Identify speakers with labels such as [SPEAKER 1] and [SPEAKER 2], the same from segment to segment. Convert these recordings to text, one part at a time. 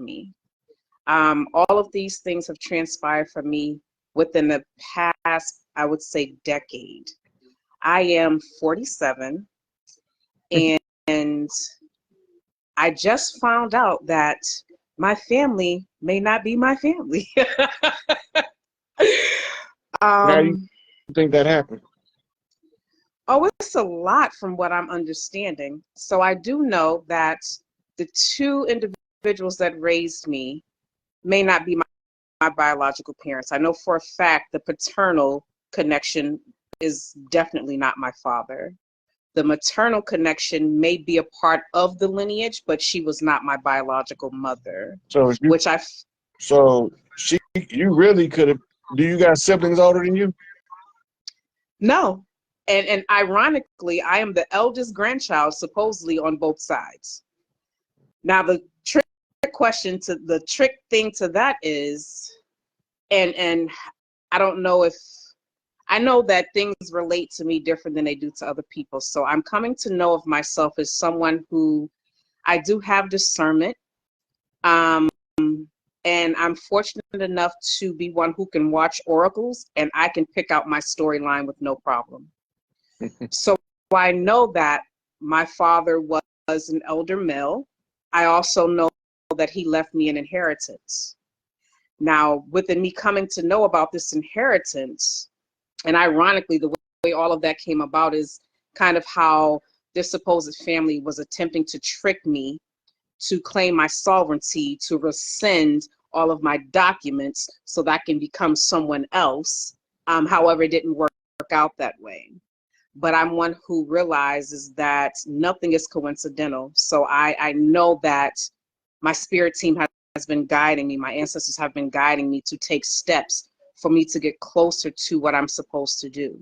[SPEAKER 1] me. All of these things have transpired for me within the past, I would say, decade. I am 47, and I just found out that my family may not be my family.
[SPEAKER 2] How do you think that happened?
[SPEAKER 1] Oh, it's a lot from what I'm understanding. So I do know that the two individuals that raised me may not be my biological parents. I know for a fact the paternal connection is definitely not my father. The maternal connection may be a part of the lineage, but she was not my biological mother.
[SPEAKER 2] So you really could have. Do you got siblings older than you?
[SPEAKER 1] No. And ironically, I am the eldest grandchild, supposedly, on both sides. Now, the trick thing to that is, and I don't know if, I know that things relate to me different than they do to other people. So I'm coming to know of myself as someone who, I do have discernment. And I'm fortunate enough to be one who can watch oracles, and I can pick out my storyline with no problem. So I know that my father was an elder male. I also know that he left me an inheritance. Now, within me coming to know about this inheritance, and ironically, the way all of that came about is kind of how this supposed family was attempting to trick me to claim my sovereignty, to rescind all of my documents so that I can become someone else. However, it didn't work out that way. But I'm one who realizes that nothing is coincidental. So I know that my spirit team has been guiding me. My ancestors have been guiding me to take steps for me to get closer to what I'm supposed to do.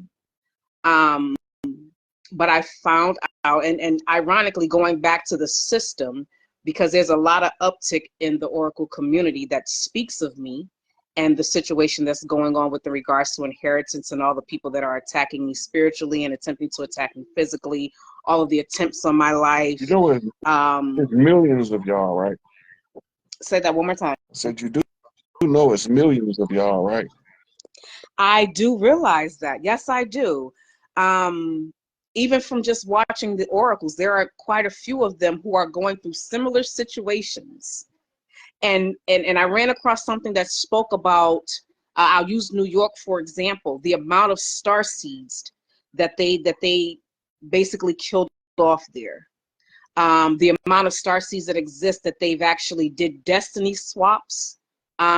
[SPEAKER 1] But I found out, and ironically, going back to the system, because there's a lot of uptick in the oracle community that speaks of me and the situation that's going on with regards to inheritance and all the people that are attacking me spiritually and attempting to attack me physically, all of the attempts on my life.
[SPEAKER 2] You know, there's millions of y'all, right?
[SPEAKER 1] Say that one more time.
[SPEAKER 2] I said, you do know it's millions of y'all, right?
[SPEAKER 1] I do realize that. Yes, I do. Even from just watching the oracles, there are quite a few of them who are going through similar situations. And I ran across something that spoke about, I'll use New York, for example, the amount of starseeds that they basically killed off there. The amount of starseeds that exist that they've actually did destiny swaps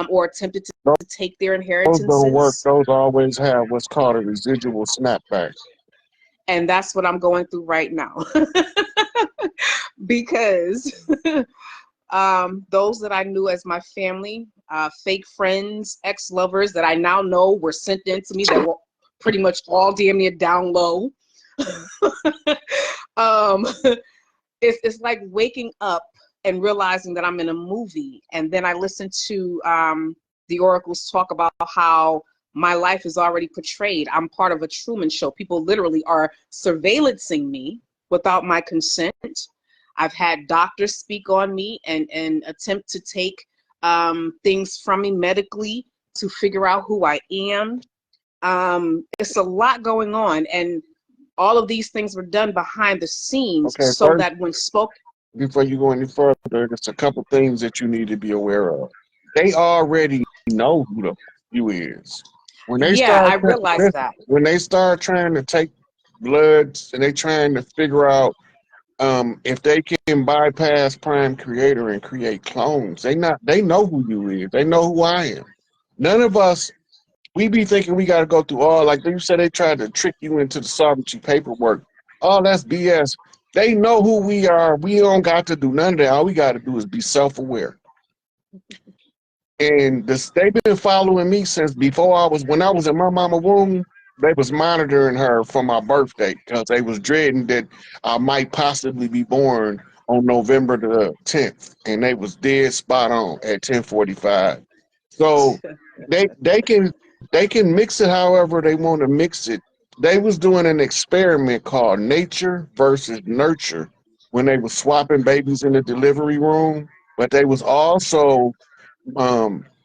[SPEAKER 1] or attempted to take their inheritances.
[SPEAKER 2] Those don't work. Those always have what's called a residual snapback.
[SPEAKER 1] And that's what I'm going through right now. Because those that I knew as my family, fake friends, ex-lovers that I now know were sent in to me that were pretty much all damn near down low. It's like waking up and realizing that I'm in a movie. And then I listen to the oracles talk about how my life is already portrayed. I'm part of a Truman show. People literally are surveillancing me without my consent. I've had doctors speak on me and attempt to take things from me medically to figure out who I am. It's a lot going on, and all of these things were done behind the scenes, okay, so first, that when spoke.
[SPEAKER 2] Before you go any further, there's a couple things that you need to be aware of. They already know who the you is. When they
[SPEAKER 1] I realize that.
[SPEAKER 2] When they start trying to take bloods and they trying to figure out if they can bypass Prime Creator and create clones, they know who you is. They know who I am. None of us, we be thinking we got to go through all, like you said, they tried to trick you into the sovereignty paperwork. Oh, that's BS. They know who we are. We don't got to do none of that. All we got to do is be self-aware. And they've been following me since before when I was in my mama's womb. They was monitoring her for my birthday because they was dreading that I might possibly be born on November the 10th, and they was dead spot on at 10:45. So they can mix it however they want to mix it. They was doing an experiment called nature versus nurture when they was swapping babies in the delivery room. but they was also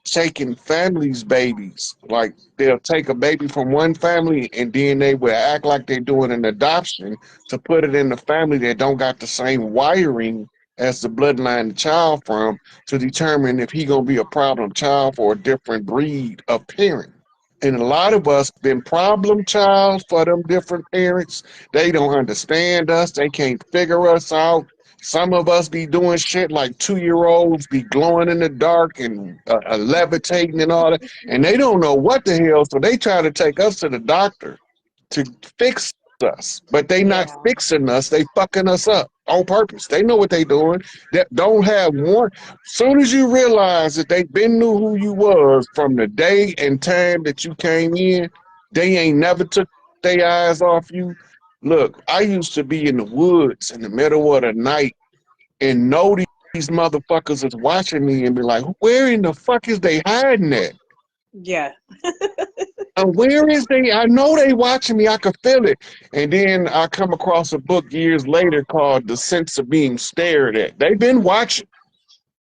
[SPEAKER 2] taking families' babies. Like they'll take a baby from one family and then they will act like they're doing an adoption to put it in the family that don't got the same wiring as the bloodline the child from, to determine if he gonna be a problem child for a different breed of parent. And a lot of us been problem child for them different parents. They don't understand us. They can't figure us out. Some of us be doing shit like 2-year-olds be glowing in the dark and levitating and all that, and they don't know what the hell. So they try to take us to the doctor to fix us, but they not
[SPEAKER 1] Yeah.
[SPEAKER 2] fixing us. They fucking us up on purpose. They know what they doing. That don't have one. Soon as you realize that they been knew who you was from the day and time that you came in, they ain't never took their eyes off you. Look, I used to be in the woods in the middle of the night and know these motherfuckers is watching me and be like, where in the fuck is they hiding at?
[SPEAKER 1] Yeah.
[SPEAKER 2] And where is they? I know they watching me. I could feel it. And then I come across a book years later called The Sense of Being Stared At. They've been watching.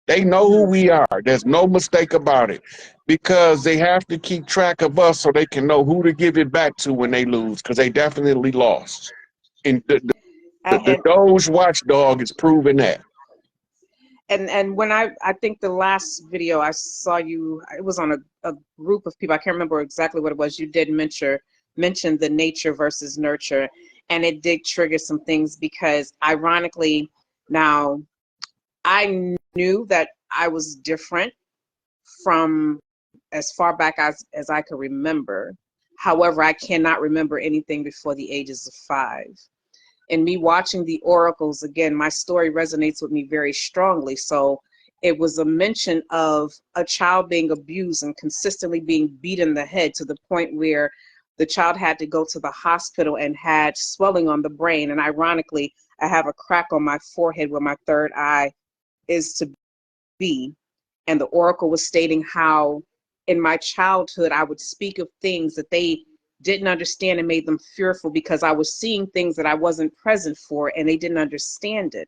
[SPEAKER 2] They know who we are. There's no mistake about it. Because they have to keep track of us so they can know who to give it back to when they lose. Because they definitely lost. And the
[SPEAKER 1] And
[SPEAKER 2] Doge watchdog is proving that.
[SPEAKER 1] and when I think the last video I saw you, it was on a group of people. I can't remember exactly what it was. You did mention the nature versus nurture, and it did trigger some things because ironically, now I knew that I was different from as far back as I could remember. However, I cannot remember anything before the ages of 5. And me watching the oracles again, my story resonates with me very strongly. So it was a mention of a child being abused and consistently being beat in the head to the point where the child had to go to the hospital and had swelling on the brain. And ironically, I have a crack on my forehead where my third eye is to be. And the oracle was stating how in my childhood I would speak of things that they didn't understand and made them fearful because I was seeing things that I wasn't present for and they didn't understand it.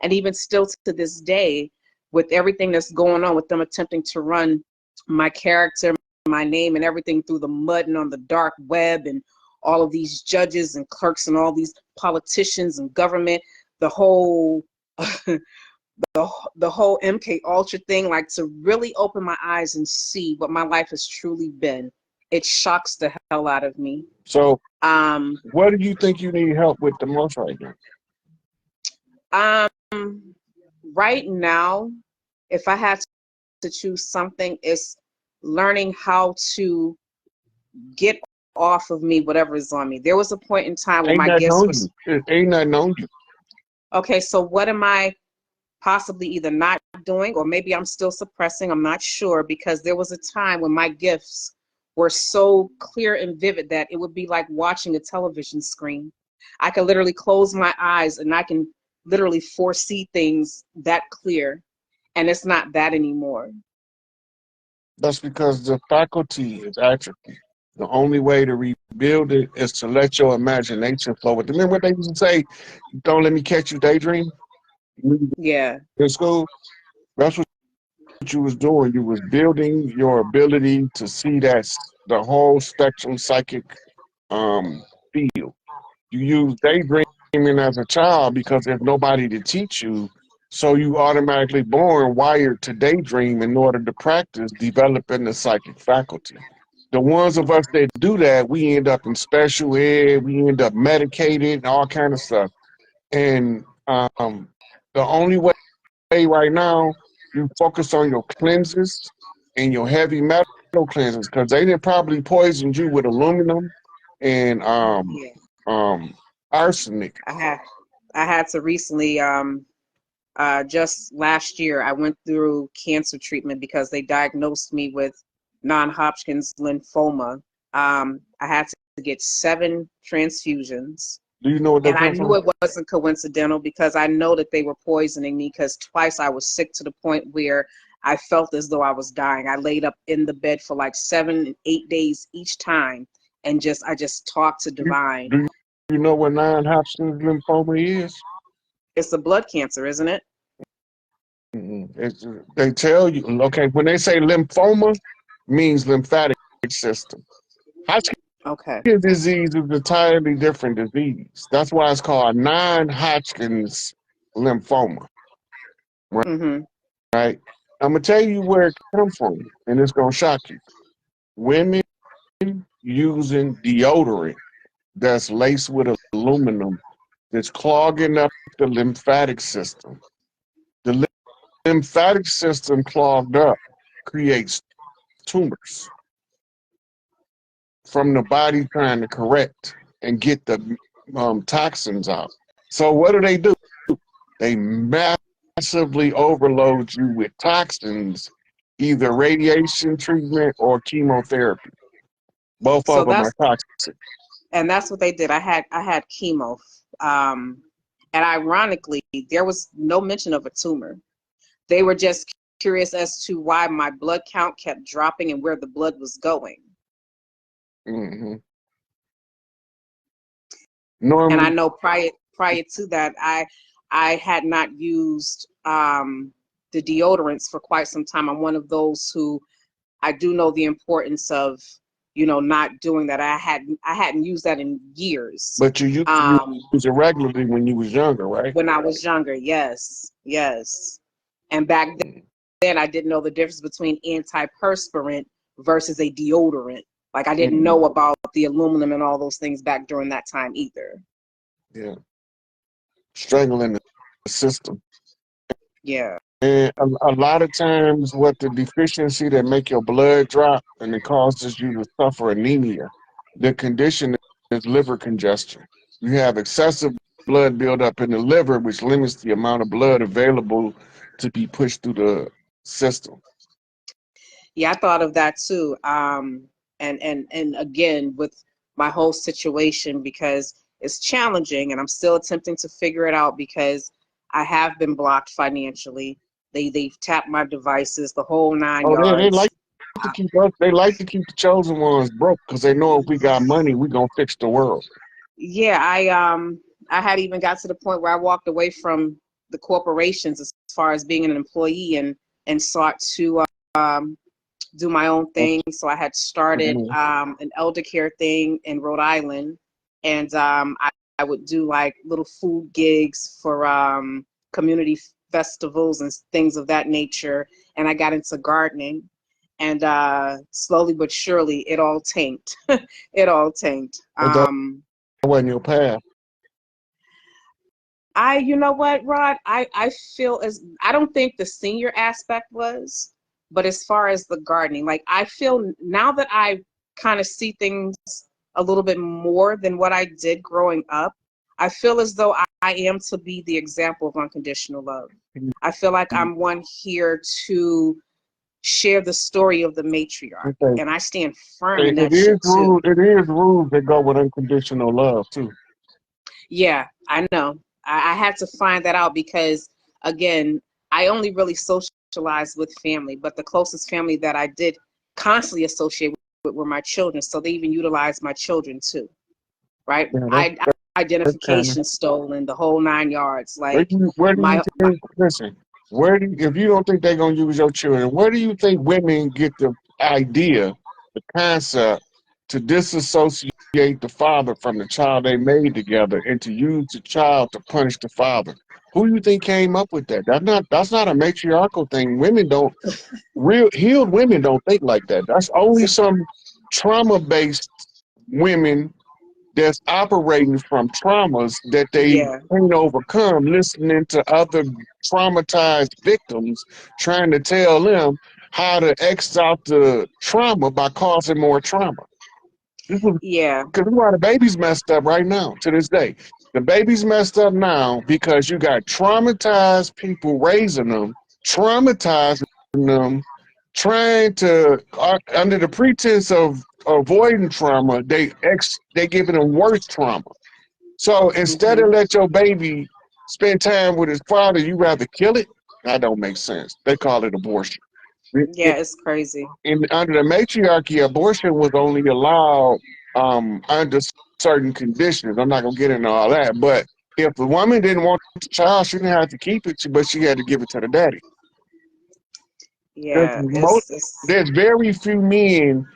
[SPEAKER 1] And even still to this day, with everything that's going on with them attempting to run my character, my name and everything through the mud and on the dark web, and all of these judges and clerks and all these politicians and government, the whole the whole MK Ultra thing, like to really open my eyes and see what my life has truly been, it shocks the hell out of me.
[SPEAKER 2] So
[SPEAKER 1] Um,
[SPEAKER 2] what do you think you need help with the most right now?
[SPEAKER 1] right now, if I had to choose something, it's learning how to get off of me whatever is on me. There was a point in time when
[SPEAKER 2] Ain't
[SPEAKER 1] my
[SPEAKER 2] nothing
[SPEAKER 1] gifts
[SPEAKER 2] on
[SPEAKER 1] was
[SPEAKER 2] you. Ain't nothing on you.
[SPEAKER 1] okay. So what am I possibly either not doing, or maybe I'm still suppressing? I'm not sure, because there was a time when my gifts were so clear and vivid that it would be like watching a television screen. I could literally close my eyes and I can literally foresee things that clear, and it's not that anymore.
[SPEAKER 2] That's because the faculty is atrophy. The only way to rebuild it is to let your imagination flow with it. Remember what they used to say, don't let me catch you daydream
[SPEAKER 1] Yeah.
[SPEAKER 2] in school? That's what you was doing. You was building your ability to see the whole spectrum psychic um, field. You use daydreaming as a child because there's nobody to teach you. So you automatically born wired to daydream in order to practice developing the psychic faculty. The ones of us that do that, we end up in special ed, we end up medicated, and all kind of stuff. And the only way right now, you focus on your cleanses and your heavy metal cleanses, because they didn't probably poisoned you with aluminum and
[SPEAKER 1] Yeah.
[SPEAKER 2] um arsenic.
[SPEAKER 1] I had I had to recently just last year I went through cancer treatment because they diagnosed me with non-Hodgkin's lymphoma. I had to get 7 transfusions.
[SPEAKER 2] Do you know what they
[SPEAKER 1] And I
[SPEAKER 2] come
[SPEAKER 1] knew
[SPEAKER 2] from?
[SPEAKER 1] it wasn't coincidental because I know that they were poisoning me, because twice I was sick to the point where I felt as though I was dying. I laid up in the bed for like 7 and 8 days each time, and I just talked to
[SPEAKER 2] You,
[SPEAKER 1] divine.
[SPEAKER 2] do you know what non-Hodgkin's lymphoma is?
[SPEAKER 1] It's a blood cancer, isn't it?
[SPEAKER 2] They tell you, okay, when they say lymphoma, means lymphatic system. Hodgkin
[SPEAKER 1] Okay.
[SPEAKER 2] disease is an entirely different disease. That's why it's called non-Hodgkin's lymphoma,
[SPEAKER 1] Mhm.
[SPEAKER 2] right? I'm gonna tell you where it comes from, and it's gonna shock you. Women using deodorant that's laced with aluminum that's clogging up the lymphatic system. The lymphatic system clogged up creates tumors from the body trying to correct and get the toxins out. So what do? They massively overload you with toxins, either radiation treatment or chemotherapy. Both
[SPEAKER 1] So
[SPEAKER 2] of them are
[SPEAKER 1] that's
[SPEAKER 2] toxic.
[SPEAKER 1] and that's what they did. I had chemo, um, and ironically, there was no mention of a tumor. They were just curious as to why my blood count kept dropping and where the blood was going.
[SPEAKER 2] Hmm.
[SPEAKER 1] And I
[SPEAKER 2] Normally,
[SPEAKER 1] know prior to that, I had not used the deodorants for quite some time. I'm one of those who I do know the importance of, not doing that. I hadn't used that in years.
[SPEAKER 2] but you used to
[SPEAKER 1] Um,
[SPEAKER 2] use it regularly when you was younger, right?
[SPEAKER 1] when I was younger, yes, yes. And back then I didn't know the difference between antiperspirant versus a deodorant. Like I didn't
[SPEAKER 2] Mm-hmm.
[SPEAKER 1] know about the aluminum and all those things back during that time either.
[SPEAKER 2] Yeah, strangling the system.
[SPEAKER 1] Yeah.
[SPEAKER 2] And a lot of times, what the deficiency that make your blood drop and it causes you to suffer anemia, the condition is liver congestion. You have excessive blood buildup in the liver, which limits the amount of blood available to be pushed through the system.
[SPEAKER 1] Yeah, I thought of that too. And again with my whole situation because it's challenging and I'm still attempting to figure it out because I have been blocked financially. They've tapped my devices, the whole nine
[SPEAKER 2] Oh, they like
[SPEAKER 1] yards.
[SPEAKER 2] to keep us. They like to keep the chosen ones broke because they know if we got money, we gonna fix the world.
[SPEAKER 1] Yeah, I had even got to the point where I walked away from the corporations as far as being an employee and sought to do my own thing. So I had started
[SPEAKER 2] Mhm.
[SPEAKER 1] an elder care thing in Rhode Island, and I would do like little food gigs for community festivals and things of that nature. And I got into gardening, and slowly but surely, it all tanked. It all tanked.
[SPEAKER 2] And that wasn't your path.
[SPEAKER 1] You know what, Rod? I feel as I don't think the senior aspect was, but as far as the gardening, like I feel now that I kind of see things a little bit more than what I did growing up, I feel as though I am to be the example of unconditional love. I feel like I'm one here to share the story of the matriarch,
[SPEAKER 2] Okay.
[SPEAKER 1] and I stand firm in
[SPEAKER 2] It
[SPEAKER 1] that
[SPEAKER 2] is
[SPEAKER 1] shit too.
[SPEAKER 2] rules. It is rules that go with unconditional love too.
[SPEAKER 1] Yeah, I know. I had to find that out because, again, I only really socialized with family, but the closest family that I did constantly associate with were my children. So they even utilized my children too, right?
[SPEAKER 2] Yeah,
[SPEAKER 1] I
[SPEAKER 2] that's kind of
[SPEAKER 1] identification stolen, the whole nine yards.
[SPEAKER 2] where
[SPEAKER 1] Like
[SPEAKER 2] do you
[SPEAKER 1] my
[SPEAKER 2] think? Listen, if you don't think they're gonna use your children, where do you think women get the idea, the concept, to disassociate the father from the child they made together and to use the child to punish the father? Who do you think came up with that? That's not a matriarchal thing. Women don't real healed women don't think like that. That's only some trauma based women that's operating from traumas that they
[SPEAKER 1] yeah,
[SPEAKER 2] can't overcome, listening to other traumatized victims trying to tell them how to X out the trauma by causing more trauma. This is
[SPEAKER 1] yeah,
[SPEAKER 2] because why the baby's messed up right now to this day. The baby's messed up now because you got traumatized people raising them, traumatizing them, trying to under the pretense of avoiding trauma, they giving them worse trauma. So instead of
[SPEAKER 1] hmm,
[SPEAKER 2] let your baby spend time with his father, you rather kill it. That don't make sense. They call it abortion.
[SPEAKER 1] yeah. It's crazy.
[SPEAKER 2] Under the matriarchy, abortion was only allowed under certain conditions. I'm not gonna get into all that, but if the woman didn't want the child, she didn't have to keep it, but she had to give it to the daddy. There's
[SPEAKER 1] Yeah,
[SPEAKER 2] most, there's very few men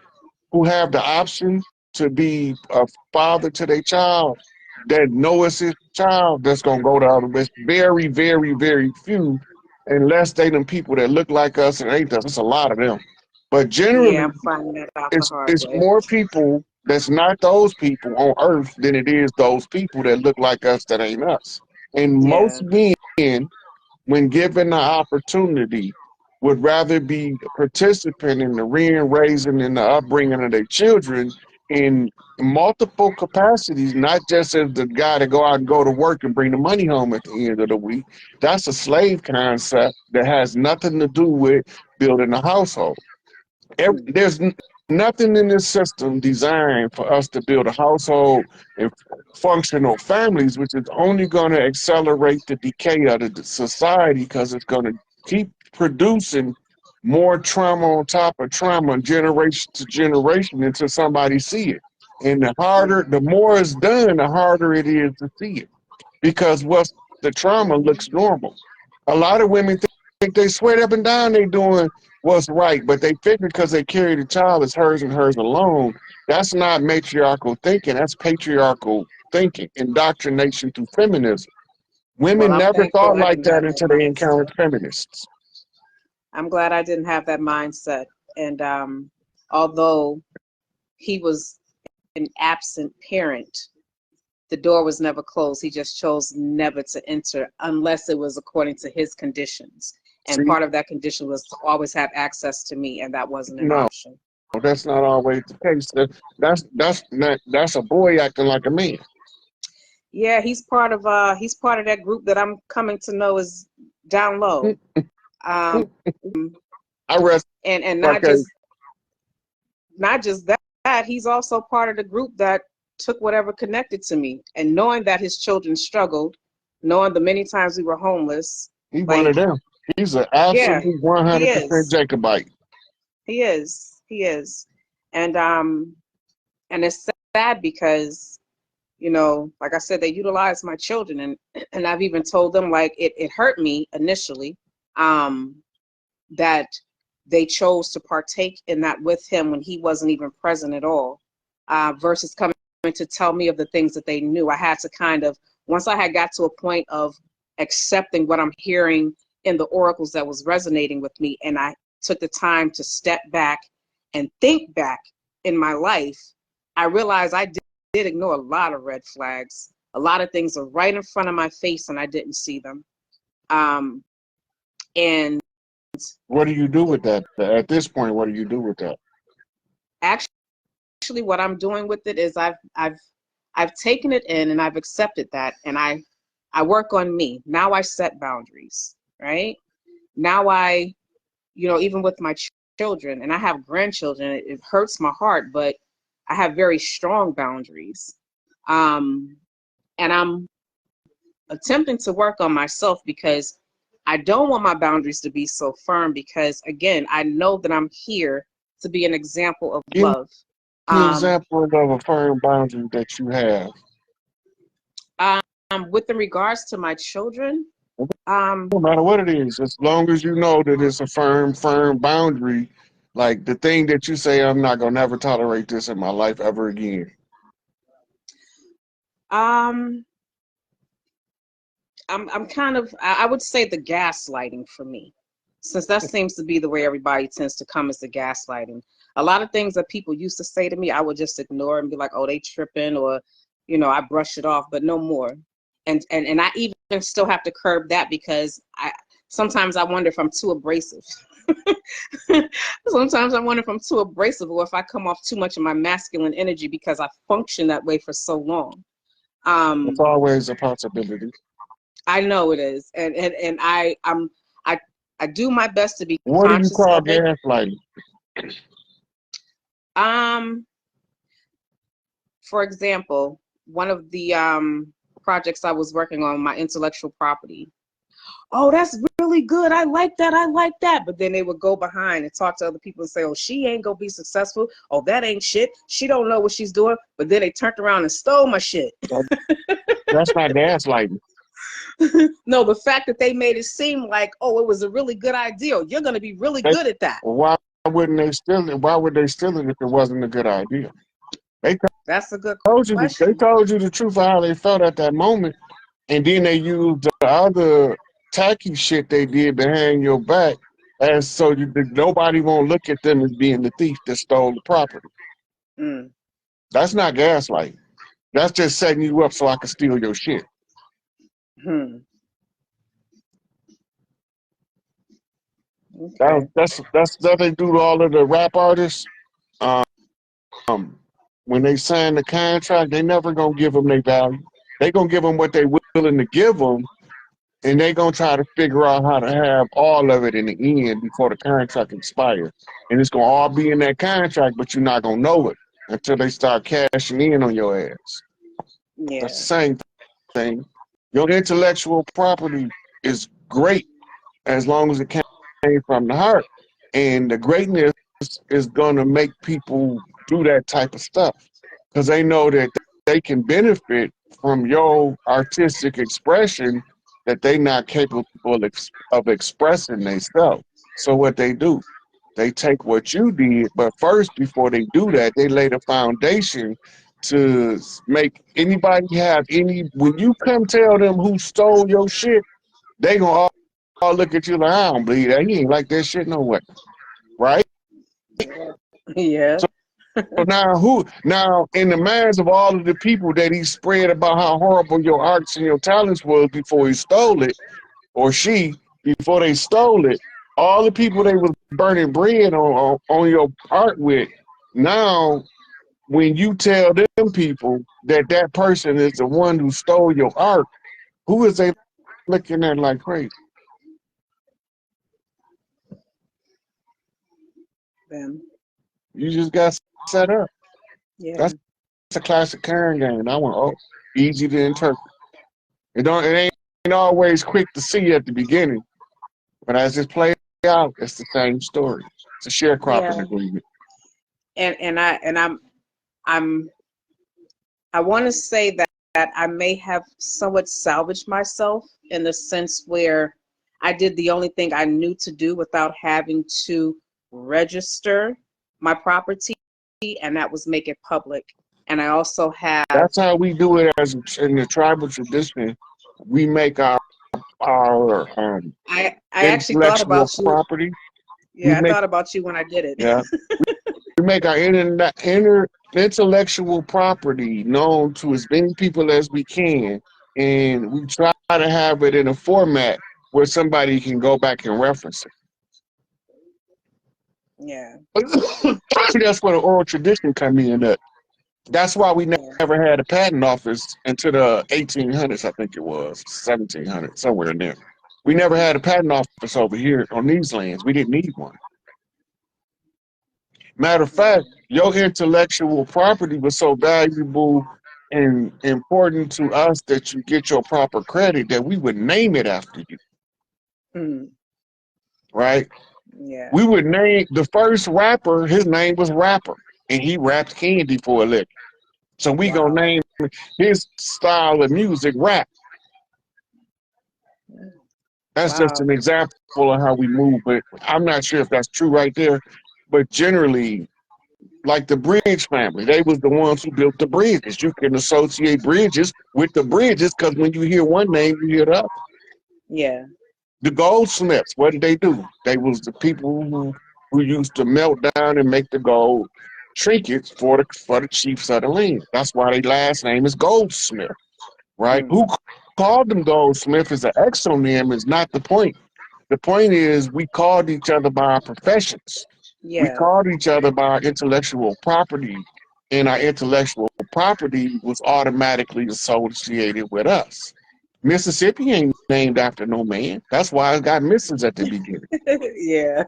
[SPEAKER 2] who have the option to be a father to their child that know it's his child that's gonna go the other way. It's very, very, very few, unless they them people that look like us and ain't us. It's a lot of them. But
[SPEAKER 1] yeah,
[SPEAKER 2] generally,
[SPEAKER 1] I'm finding that out the hard
[SPEAKER 2] it's
[SPEAKER 1] way.
[SPEAKER 2] more people that's not those people on earth than it is those people that look like us that ain't us. And
[SPEAKER 1] Yeah,
[SPEAKER 2] most men, when given the opportunity, would rather be a participant in the raising and the upbringing of their children in multiple capacities, not just as the guy to go out and go to work and bring the money home at the end of the week. That's a slave concept that has nothing to do with building a household. There's nothing in this system designed for us to build a household and functional families, which is only going to accelerate the decay of the society because it's going to keep producing more trauma on top of trauma, generation to generation, until somebody see it. And the harder, the more it's done, the harder it is to see it, because what's the trauma looks normal. A lot of women think they sweat up and down they doing what's right, but they figure because they carry the child as hers and hers alone. That's not matriarchal thinking. That's patriarchal thinking, indoctrination through feminism.
[SPEAKER 1] well,
[SPEAKER 2] Women
[SPEAKER 1] I'm
[SPEAKER 2] never
[SPEAKER 1] thankful
[SPEAKER 2] thought
[SPEAKER 1] I
[SPEAKER 2] like
[SPEAKER 1] didn't
[SPEAKER 2] that
[SPEAKER 1] have that
[SPEAKER 2] until they
[SPEAKER 1] mindset.
[SPEAKER 2] encountered feminists.
[SPEAKER 1] I'm glad I didn't have that mindset. And although he was an absent parent, the door was never closed. He just chose never to enter unless it was according to his conditions. And
[SPEAKER 2] See,
[SPEAKER 1] part of that condition was to always have access to me, and that wasn't an
[SPEAKER 2] no,
[SPEAKER 1] option.
[SPEAKER 2] that's not always the case. That's a boy acting like a man.
[SPEAKER 1] Yeah, he's part of that group that I'm coming to know is down low. Um,
[SPEAKER 2] I rest
[SPEAKER 1] and
[SPEAKER 2] my case.
[SPEAKER 1] not just that, he's also part of the group that took whatever connected to me. And knowing that his children struggled, knowing the many times we were homeless,
[SPEAKER 2] He's one
[SPEAKER 1] like,
[SPEAKER 2] of them. He's an
[SPEAKER 1] yeah,
[SPEAKER 2] absolute
[SPEAKER 1] he
[SPEAKER 2] 100%
[SPEAKER 1] is.
[SPEAKER 2] Jacobite.
[SPEAKER 1] He is. He is. And it's sad because, you know, like I said, they utilize my children, and I've even told them, like, it hurt me initially, that they chose to partake in that with him when he wasn't even present at all, versus coming to tell me of the things that they knew. I had to kind of, once I had got to a point of accepting what I'm hearing in the oracles that was resonating with me, and I took the time to step back and think back in my life, I realized I did ignore a lot of red flags. A lot of things are right in front of my face and I didn't see them. And
[SPEAKER 2] What do you do with that? At this point, what do you do with that?
[SPEAKER 1] actually what I'm doing with it is I've taken it in and I've accepted that, and I work on me. Now I set boundaries, right? Now you know, even with my children, and I have grandchildren, it hurts my heart, but I have very strong boundaries. And I'm attempting to work on myself because I don't want my boundaries to be so firm, because again, I know that I'm here to be an example of
[SPEAKER 2] Give me
[SPEAKER 1] love.
[SPEAKER 2] an
[SPEAKER 1] Um,
[SPEAKER 2] example of a firm boundary that you have.
[SPEAKER 1] with in regards to my children,
[SPEAKER 2] No matter what it is, as long as you know that it's a firm boundary, like the thing that you say, I'm not gonna never tolerate this in my life ever again.
[SPEAKER 1] um, I'm kind of, I would say the gaslighting for me, since that seems to be the way everybody tends to come, is the gaslighting. A lot of things that people used to say to me, I would just ignore and be like, oh, they tripping, or, you know, I brush it off, but no more. And I even still have to curb that, because sometimes I wonder if I'm too abrasive. Sometimes I wonder if I'm too abrasive, or if I come off too much of my masculine energy because I functioned that way for so long.
[SPEAKER 2] It's
[SPEAKER 1] Um,
[SPEAKER 2] always a possibility.
[SPEAKER 1] I know it is, and I I do my best to be
[SPEAKER 2] What do you
[SPEAKER 1] conscious
[SPEAKER 2] call
[SPEAKER 1] of it.
[SPEAKER 2] gaslighting?
[SPEAKER 1] Um, for example, one of the projects I was working on, my intellectual property. Oh, that's really good. I like that. I like that. But then they would go behind and talk to other people and say, oh, she ain't gonna be successful. Oh, that ain't shit. She don't know what she's doing. But then they turned around and stole my shit.
[SPEAKER 2] That's not gaslighting.
[SPEAKER 1] No, the fact that they made it seem like, oh, it was a really good idea. You're going to be really good at that.
[SPEAKER 2] Why wouldn't they steal it? Why would they steal it if it wasn't a good idea? They
[SPEAKER 1] That's a good
[SPEAKER 2] told you. They
[SPEAKER 1] question.
[SPEAKER 2] told you the truth of how they felt at that moment, and then they used the other tacky shit they did behind your back, as so nobody won't look at them as being the thief that stole the property.
[SPEAKER 1] Mm.
[SPEAKER 2] That's not gaslighting. That's just setting you up so I can steal your shit.
[SPEAKER 1] Hmm. Okay.
[SPEAKER 2] That's what they do to all of the rap artists. Um, when they sign the contract, they never gonna give them their value. They gonna give them what they willing to give them, and they gonna try to figure out how to have all of it in the end before the contract expires. And it's gonna all be in that contract, but you're not gonna know it until they start cashing in on your ass. That's the
[SPEAKER 1] Yeah.
[SPEAKER 2] same thing. Your intellectual property is great as long as it came from the heart. And the greatness is going to make people do that type of stuff because they know that they can benefit from your artistic expression that they're not capable of expressing themselves. So what they do, they take what you did, but first, before they do that, they lay the foundation to make anybody have any. When you come tell them who stole your shit, they gonna all look at you like, I don't believe that. He ain't like that shit no way, right?
[SPEAKER 1] Yeah.
[SPEAKER 2] So now in the minds of all of the people that he spread about how horrible your arts and your talents was before he stole it, or she, before they stole it, all the people they was burning bread on your art with, now when you tell them people that that person is the one who stole your art, who is they looking at like crazy?
[SPEAKER 1] Them.
[SPEAKER 2] You just got set up.
[SPEAKER 1] Yeah.
[SPEAKER 2] That's a classic Karen game. I went, oh, easy to interpret. It ain't always quick to see at the beginning, but as it plays out, it's the same story. It's a sharecropping
[SPEAKER 1] Yeah.
[SPEAKER 2] agreement.
[SPEAKER 1] I'm I want to say that I may have somewhat salvaged myself in the sense where I did the only thing I knew to do without having to register my property, and that was make it public. And I also have,
[SPEAKER 2] That's how we do it as in the tribal tradition. We make our
[SPEAKER 1] I actually thought
[SPEAKER 2] intellectual
[SPEAKER 1] about you.
[SPEAKER 2] property. We
[SPEAKER 1] Yeah, I
[SPEAKER 2] make
[SPEAKER 1] thought about you when I did it.
[SPEAKER 2] yeah, we make our inner intellectual property known to as many people as we can, and we try to have it in a format where somebody can go back and reference
[SPEAKER 1] Yeah.
[SPEAKER 2] it. That's where the oral tradition come in. That's why we
[SPEAKER 1] Yeah.
[SPEAKER 2] never had a patent office until the 1800s, I think it was, 1700s, somewhere in there. We never had a patent office over here on these lands. We didn't need one. Matter of fact, your intellectual property was so valuable and important to us that you get your proper credit that we would name it after you,
[SPEAKER 1] Mm.
[SPEAKER 2] right?
[SPEAKER 1] Yeah.
[SPEAKER 2] We would name the first rapper, his name was Rapper, and he rapped candy for a living. So we gonna
[SPEAKER 1] Wow.
[SPEAKER 2] name his style of music rap. That's just
[SPEAKER 1] Wow.
[SPEAKER 2] an example of how we move, but I'm not sure if that's true right there. But generally, like the Bridge family, they was the ones who built the bridges. You can associate bridges with the bridges because when you hear one name, you hear the other.
[SPEAKER 1] Yeah.
[SPEAKER 2] The goldsmiths, what did they do? They was the people who used to melt down and make the gold trinkets for the chiefs of the land. That's why their last name is Goldsmith, right?
[SPEAKER 1] Mm.
[SPEAKER 2] Who called them Goldsmith is an exonym, is not the point. The point is we called each other by our professions. We
[SPEAKER 1] Yeah.
[SPEAKER 2] called each other by our intellectual property, and our intellectual property was automatically associated with us. Mississippi ain't named after no man. That's why it got Mrs. at the beginning.
[SPEAKER 1] Yeah.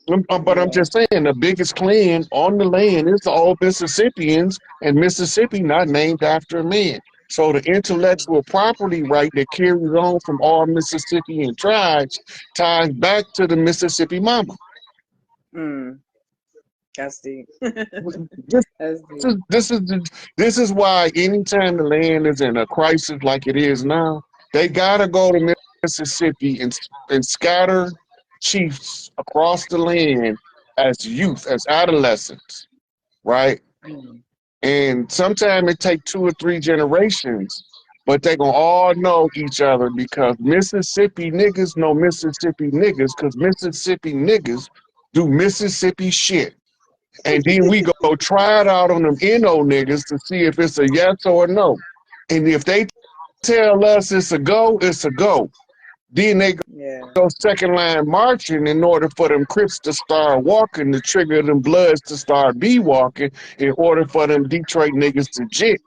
[SPEAKER 2] But I'm
[SPEAKER 1] Yeah.
[SPEAKER 2] just saying the biggest clan on the land is the old Mississippians, and Mississippi not named after a man. So the intellectual property right that carries on from all Mississippian tribes ties back to the Mississippi Mama.
[SPEAKER 1] Mm. That's deep.
[SPEAKER 2] This,
[SPEAKER 1] That's
[SPEAKER 2] this
[SPEAKER 1] deep.
[SPEAKER 2] is this is this is why anytime the land is in a crisis like it is now, They gotta go to Mississippi and scatter chiefs across the land as youth, as adolescents, right?
[SPEAKER 1] Mm.
[SPEAKER 2] And sometimes it take 2 or 3 generations, but they gonna all know each other because Mississippi niggas know Mississippi niggas because Mississippi niggas do Mississippi shit. And then we go try it out on them NO niggas to see if it's a yes or a no. And if they tell us it's a go, it's a go. Then they
[SPEAKER 1] Yeah.
[SPEAKER 2] go second line marching in order for them Crips to start walking, to trigger them Bloods to start be walking, in order for them Detroit niggas to jit,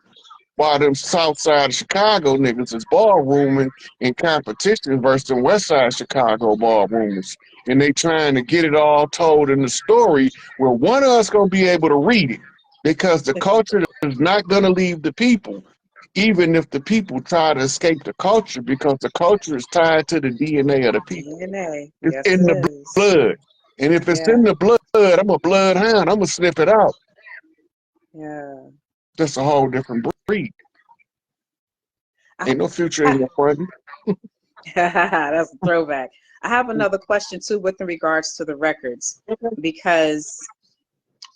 [SPEAKER 2] while them South Side of Chicago niggas is ballrooming in competition versus them West Side Chicago ballroomers. And they trying to get it all told in the story where one of us gonna be able to read it. Because the culture is not gonna leave the people, even if the people try to escape the culture, because the culture is tied to the DNA of the people.
[SPEAKER 1] DNA.
[SPEAKER 2] It's
[SPEAKER 1] Yes,
[SPEAKER 2] in
[SPEAKER 1] it
[SPEAKER 2] the
[SPEAKER 1] is.
[SPEAKER 2] blood. And if it's
[SPEAKER 1] Yeah.
[SPEAKER 2] in the blood, I'm a bloodhound. I'm gonna sniff it out.
[SPEAKER 1] Yeah.
[SPEAKER 2] That's a whole different breed.
[SPEAKER 1] I,
[SPEAKER 2] Ain't no future in your front.
[SPEAKER 1] that's a throwback. I have another question too with regards to the records, because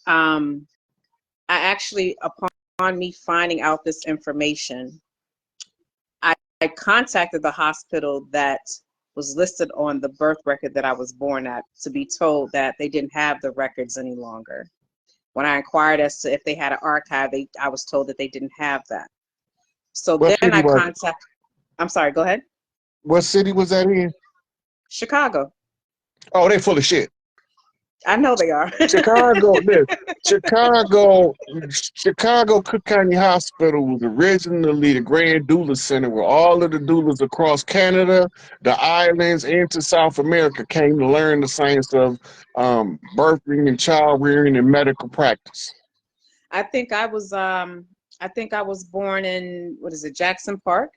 [SPEAKER 1] I actually, upon me finding out this information, I contacted the hospital that was listed on the birth record that I was born at to be told that they didn't have the records any longer. When I inquired as to if they had an archive, I was told that they didn't have that. So
[SPEAKER 2] What
[SPEAKER 1] then
[SPEAKER 2] city
[SPEAKER 1] I
[SPEAKER 2] was it?
[SPEAKER 1] contacted, I'm sorry, go ahead.
[SPEAKER 2] What city was that in?
[SPEAKER 1] Chicago.
[SPEAKER 2] Oh, they full of shit.
[SPEAKER 1] I know they are.
[SPEAKER 2] Chicago, this. Chicago, Chicago Cook County Hospital was originally the Grand Doula Center where all of the doulas across Canada, the islands, into South America came to learn the science of birthing and child rearing and medical practice.
[SPEAKER 1] I think I was born in, what is it, Jackson Park?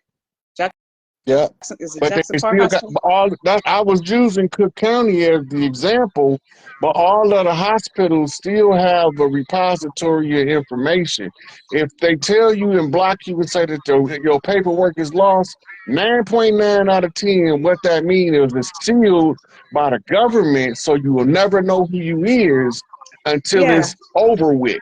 [SPEAKER 2] Yeah.
[SPEAKER 1] Is it
[SPEAKER 2] But
[SPEAKER 1] Jackson
[SPEAKER 2] they
[SPEAKER 1] Park
[SPEAKER 2] still got
[SPEAKER 1] Hospital?
[SPEAKER 2] all that. I was using Cook County as the example, but all of the hospitals still have a repository of information. If they tell you and block you and say that your paperwork is lost, 9.9 out of 10, what that means is it's sealed by the government, so you will never know who you is until
[SPEAKER 1] Yeah.
[SPEAKER 2] it's over with.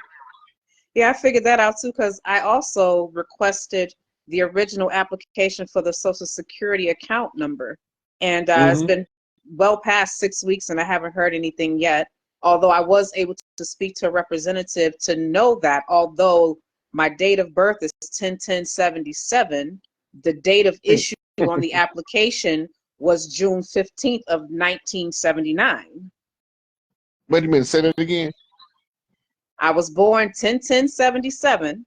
[SPEAKER 1] Yeah, I figured that out too, because I also requested the original application for the Social Security account number. And it's
[SPEAKER 2] Hmm.
[SPEAKER 1] been well past 6 weeks and I haven't heard anything yet. Although I was able to speak to a representative to know that although my date of birth is 10/10/77, the date of issue on the application was June 15th of 1979.
[SPEAKER 2] Wait a minute, say that again.
[SPEAKER 1] I was born 10/10/77,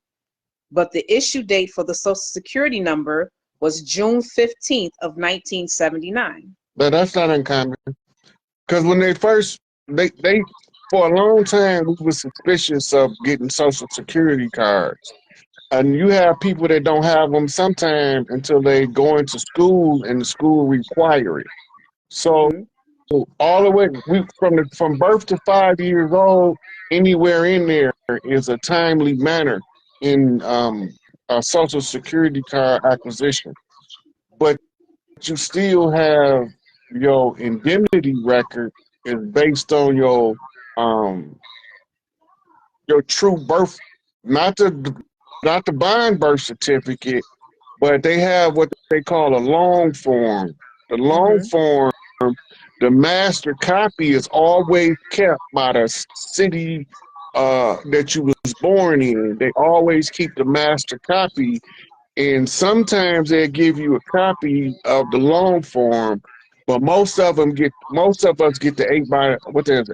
[SPEAKER 1] but the issue date for the Social Security number was June 15th of 1979.
[SPEAKER 2] But that's not uncommon. Because when they first, they for a long time we were suspicious of getting Social Security cards, and you have people that don't have them sometimes until they go into school and the school require it. So
[SPEAKER 1] Mm-hmm.
[SPEAKER 2] all the way from birth to 5 years old, anywhere in there is a timely manner in a Social Security card acquisition, but you still have your indemnity record is based on um your true birth, not the bond birth certificate, but they have what they call a long form. The long
[SPEAKER 1] Mm-hmm.
[SPEAKER 2] form, the master copy is always kept by the city that you was born in. They always keep the master copy, and sometimes they give you a copy of the long form, but most of us get the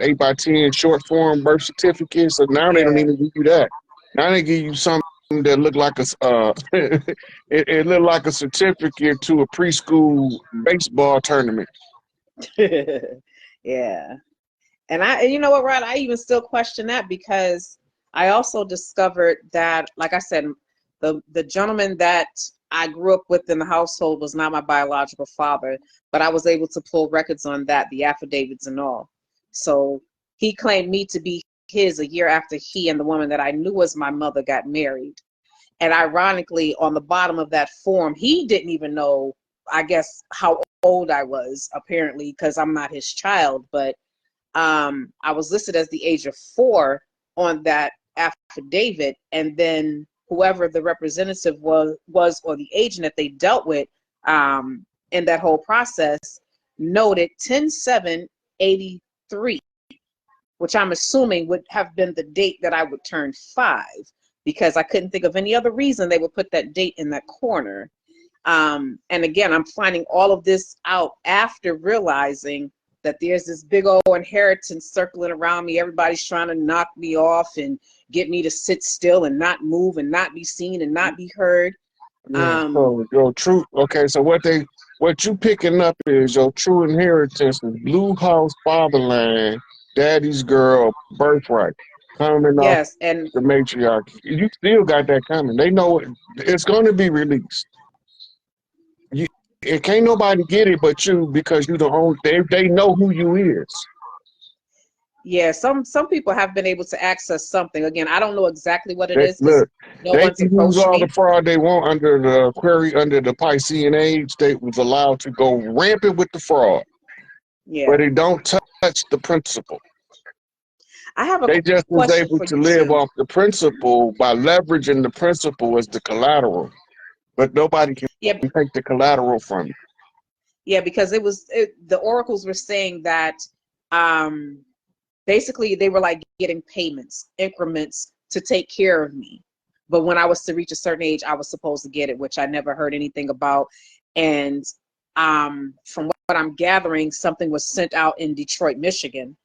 [SPEAKER 2] 8x10 short form birth certificate. So now they don't
[SPEAKER 1] Yeah.
[SPEAKER 2] even give you that. Now they give you something that look like it look like a certificate to a preschool baseball tournament.
[SPEAKER 1] Yeah. And you know what, Rod, I even still question that because I also discovered that, like I said, the gentleman that I grew up with in the household was not my biological father, but I was able to pull records on that, the affidavits and all. So he claimed me to be his a year after he and the woman that I knew was my mother got married. And ironically, on the bottom of that form, he didn't even know I guess, how old I was, apparently, because I'm not his child, but I was listed as the age of 4 on that affidavit, and then whoever the representative was or the agent that they dealt with in that whole process noted 10/7/83, which I'm assuming would have been the date that I would turn 5, because I couldn't think of any other reason they would put that date in that corner. And again, I'm finding all of this out after realizing that there's this big old inheritance circling around me. Everybody's trying to knock me off and get me to sit still and not move and not be seen and not be heard.
[SPEAKER 2] Yeah, so your true, okay, so what you picking up is your true inheritance is blue house, fatherland, daddy's girl, birthright, coming off
[SPEAKER 1] Yes, and
[SPEAKER 2] the matriarchy. You still got that coming. They know it's going to be released. It can't nobody get it but you, because you the only, they know who you is.
[SPEAKER 1] yeah, some people have been able to access something. Again, I don't know exactly what it
[SPEAKER 2] They,
[SPEAKER 1] is because
[SPEAKER 2] look,
[SPEAKER 1] no
[SPEAKER 2] they
[SPEAKER 1] one's
[SPEAKER 2] can use
[SPEAKER 1] approached
[SPEAKER 2] all the
[SPEAKER 1] me.
[SPEAKER 2] fraud they want under the query, under the Piscean age. They was allowed to go rampant with the fraud, but
[SPEAKER 1] Yeah,
[SPEAKER 2] it don't touch the principle.
[SPEAKER 1] I have a
[SPEAKER 2] They just was
[SPEAKER 1] question
[SPEAKER 2] able
[SPEAKER 1] for
[SPEAKER 2] to
[SPEAKER 1] you
[SPEAKER 2] live
[SPEAKER 1] too.
[SPEAKER 2] off the principle by leveraging the principle as the collateral, but nobody can
[SPEAKER 1] Yeah,
[SPEAKER 2] take the collateral from you.
[SPEAKER 1] yeah, because the oracles were saying that um, basically they were like getting payments, increments to take care of me. But when I was to reach a certain age, I was supposed to get it, which I never heard anything about. And from what I'm gathering, something was sent out in Detroit, Michigan,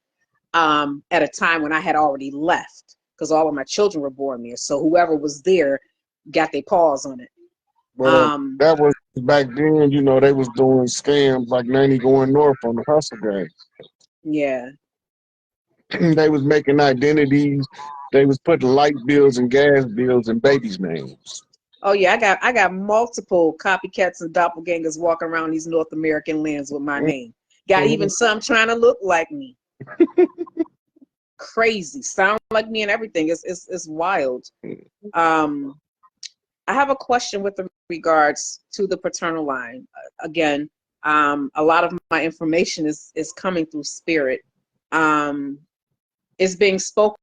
[SPEAKER 1] at a time when I had already left, because all of my children were born there. So whoever was there got their paws on it.
[SPEAKER 2] Well,
[SPEAKER 1] Um,
[SPEAKER 2] that was back then. You know, they was doing scams like 90 going north on the hustle game.
[SPEAKER 1] yeah.
[SPEAKER 2] They was making identities. They was putting light bills and gas bills in babies' names.
[SPEAKER 1] Oh yeah, I got multiple copycats and doppelgangers walking around these North American lands with my name. Got even
[SPEAKER 2] Mhm.
[SPEAKER 1] some trying to look like me. Crazy, sound like me and everything. It's wild. Um, I have a question with regards to the paternal line. Again, a lot of my information is coming through spirit. Um, it's being spoken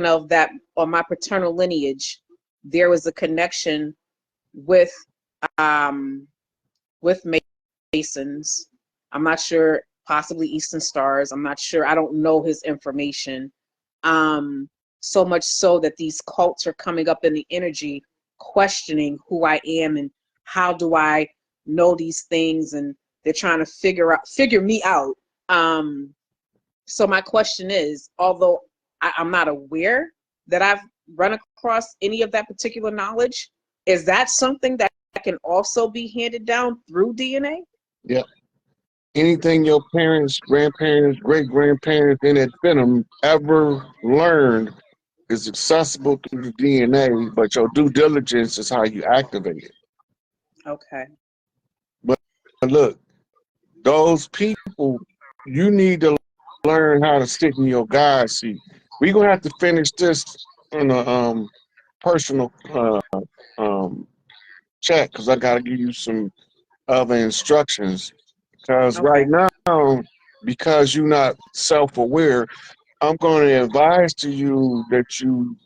[SPEAKER 1] of that on my paternal lineage, there was a connection with um, with Masons. I'm not sure, possibly Eastern Stars. I'm not sure. I don't know his information. So much so that these cults are coming up in the energy, questioning who I am and how do I know these things, and they're trying to figure me out. So my question is, although I'm not aware that I've run across any of that particular knowledge, is that something that can also be handed down through DNA?
[SPEAKER 2] Yep. Anything your parents, grandparents, great grandparents, and ad infinitum ever learned is accessible through the DNA, but your due diligence is how you activate it.
[SPEAKER 1] Okay.
[SPEAKER 2] But look, those people, you need to learn how to sit in your God seat. We're gonna have to finish this in a personal um chat, because I gotta give you some other instructions. Because right
[SPEAKER 1] Okay.
[SPEAKER 2] now, because you're not self-aware, I'm going to advise to you that you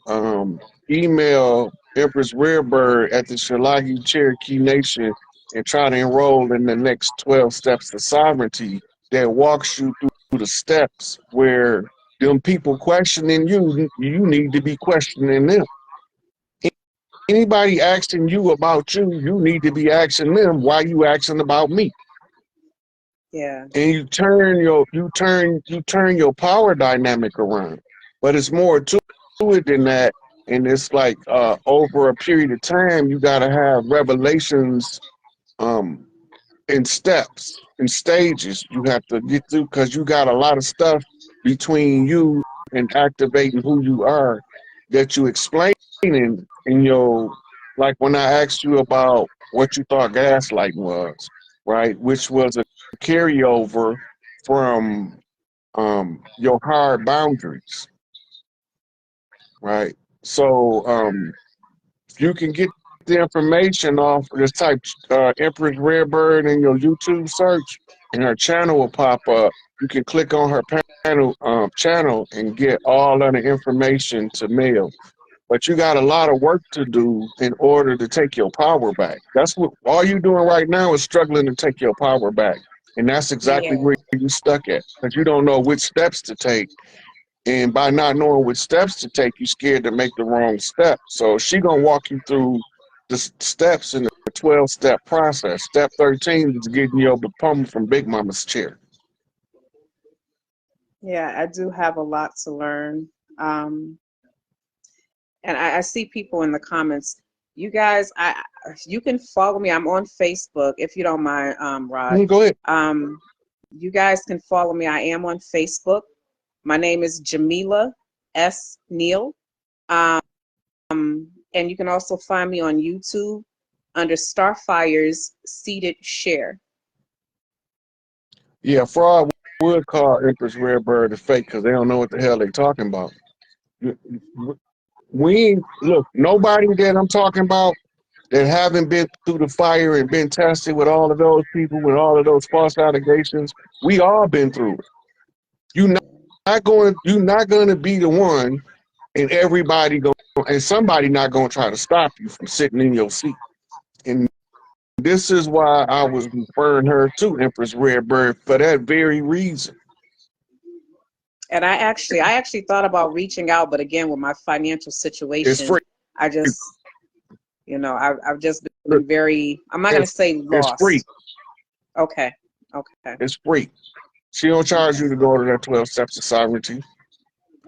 [SPEAKER 2] email Empress Rarebird at the Shalagi Cherokee Nation and try to enroll in the next 12 steps to sovereignty that walks you through the steps where them people questioning you, you need to be questioning them. Anybody asking you about you, you need to be asking them why you asking about me.
[SPEAKER 1] Yeah.
[SPEAKER 2] And you turn your power dynamic around. But it's more to it than that. And it's like over a period of time, you gotta have revelations um in steps, in stages you have to get through, because you got a lot of stuff between you and activating who you are that you explaining in your, like when I asked you about what you thought gaslighting was, right? Which was a carryover from your hard boundaries, right? So you can get the information off, just type Empress Redbird in your YouTube search, and her channel will pop up. You can click on her channel and get all of the information to mail. But you got a lot of work to do in order to take your power back. That's what all you're doing right now is struggling to take your power back. And that's exactly
[SPEAKER 1] Yeah.
[SPEAKER 2] where you stuck at. Because you don't know which steps to take. And by not knowing which steps to take, you're scared to make the wrong step. So she gonna walk you through the steps in the 12-step process. Step 13 is getting your diploma from Big Mama's chair.
[SPEAKER 1] Yeah, I do have a lot to learn. And I see people in the comments. You guys, you can follow me. I'm on Facebook if you don't mind, Rod.
[SPEAKER 2] Go ahead.
[SPEAKER 1] You guys can follow me. I am on Facebook. My name is Jamila S. Neal. And you can also find me on YouTube under Starfire's Seated Share.
[SPEAKER 2] Yeah, fraud would call Empress Redbird a fake because they don't know what the hell they talking about. Look, nobody that I'm talking about that haven't been through the fire and been tested with all of those people with all of those false allegations, we all been through it. You're not going to be the one, and everybody going and somebody not going to try to stop you from sitting in your seat. And this is why I was referring her to Empress Redbird for that very reason.
[SPEAKER 1] And I actually thought about reaching out, but again, with my financial situation,
[SPEAKER 2] It's free.
[SPEAKER 1] I just, I've just been very, I'm not going to say lost.
[SPEAKER 2] It's free.
[SPEAKER 1] Okay.
[SPEAKER 2] It's free. She don't charge you to go to that 12 steps of sovereignty.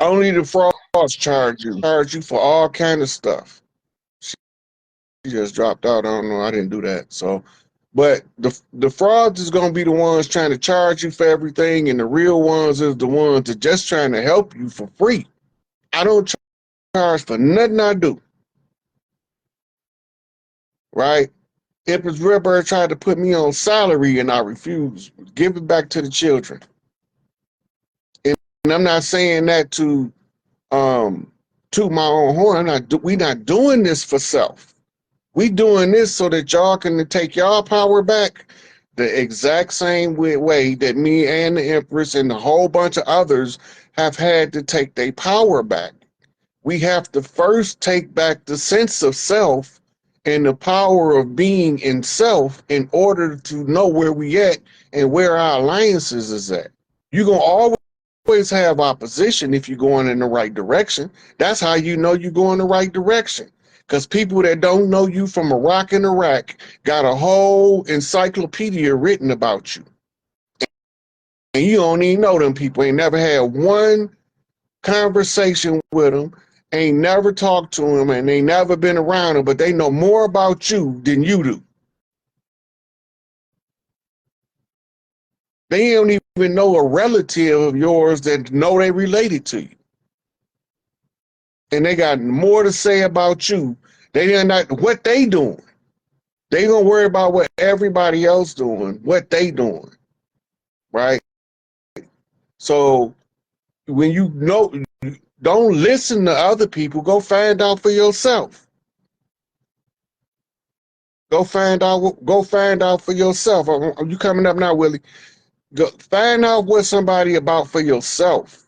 [SPEAKER 2] Only the frauds charge you. Charge you for all kind of stuff. She just dropped out. I don't know. I didn't do that. So, but the frauds is gonna be the ones trying to charge you for everything, and the real ones is the ones that just trying to help you for free. I don't charge for nothing I do. Right? Empress Redbird tried to put me on salary, and I refused. Give it back to the children. And I'm not saying that to my own horn. We not doing this for self. We doing this so that y'all can take y'all power back the exact same way that me and the Empress and a whole bunch of others have had to take their power back. We have to first take back the sense of self and the power of being in self in order to know where we at and where our alliances is at. You're going to always have opposition if you're going in the right direction. That's how you know you're going the right direction. Because people that don't know you from a rock in Iraq got a whole encyclopedia written about you. And you don't even know them people. Ain't never had one conversation with them, ain't never talked to them, and they never been around them, but they know more about you than you do. They don't even know a relative of yours that know they related to you. And they got more to say about you. They not what they doing. They gonna worry about what everybody else doing, what they doing, right? So when you know, don't listen to other people. Go find out for yourself. Go find out. Go find out for yourself. Are you coming up now, Willie? Go find out what somebody about for yourself.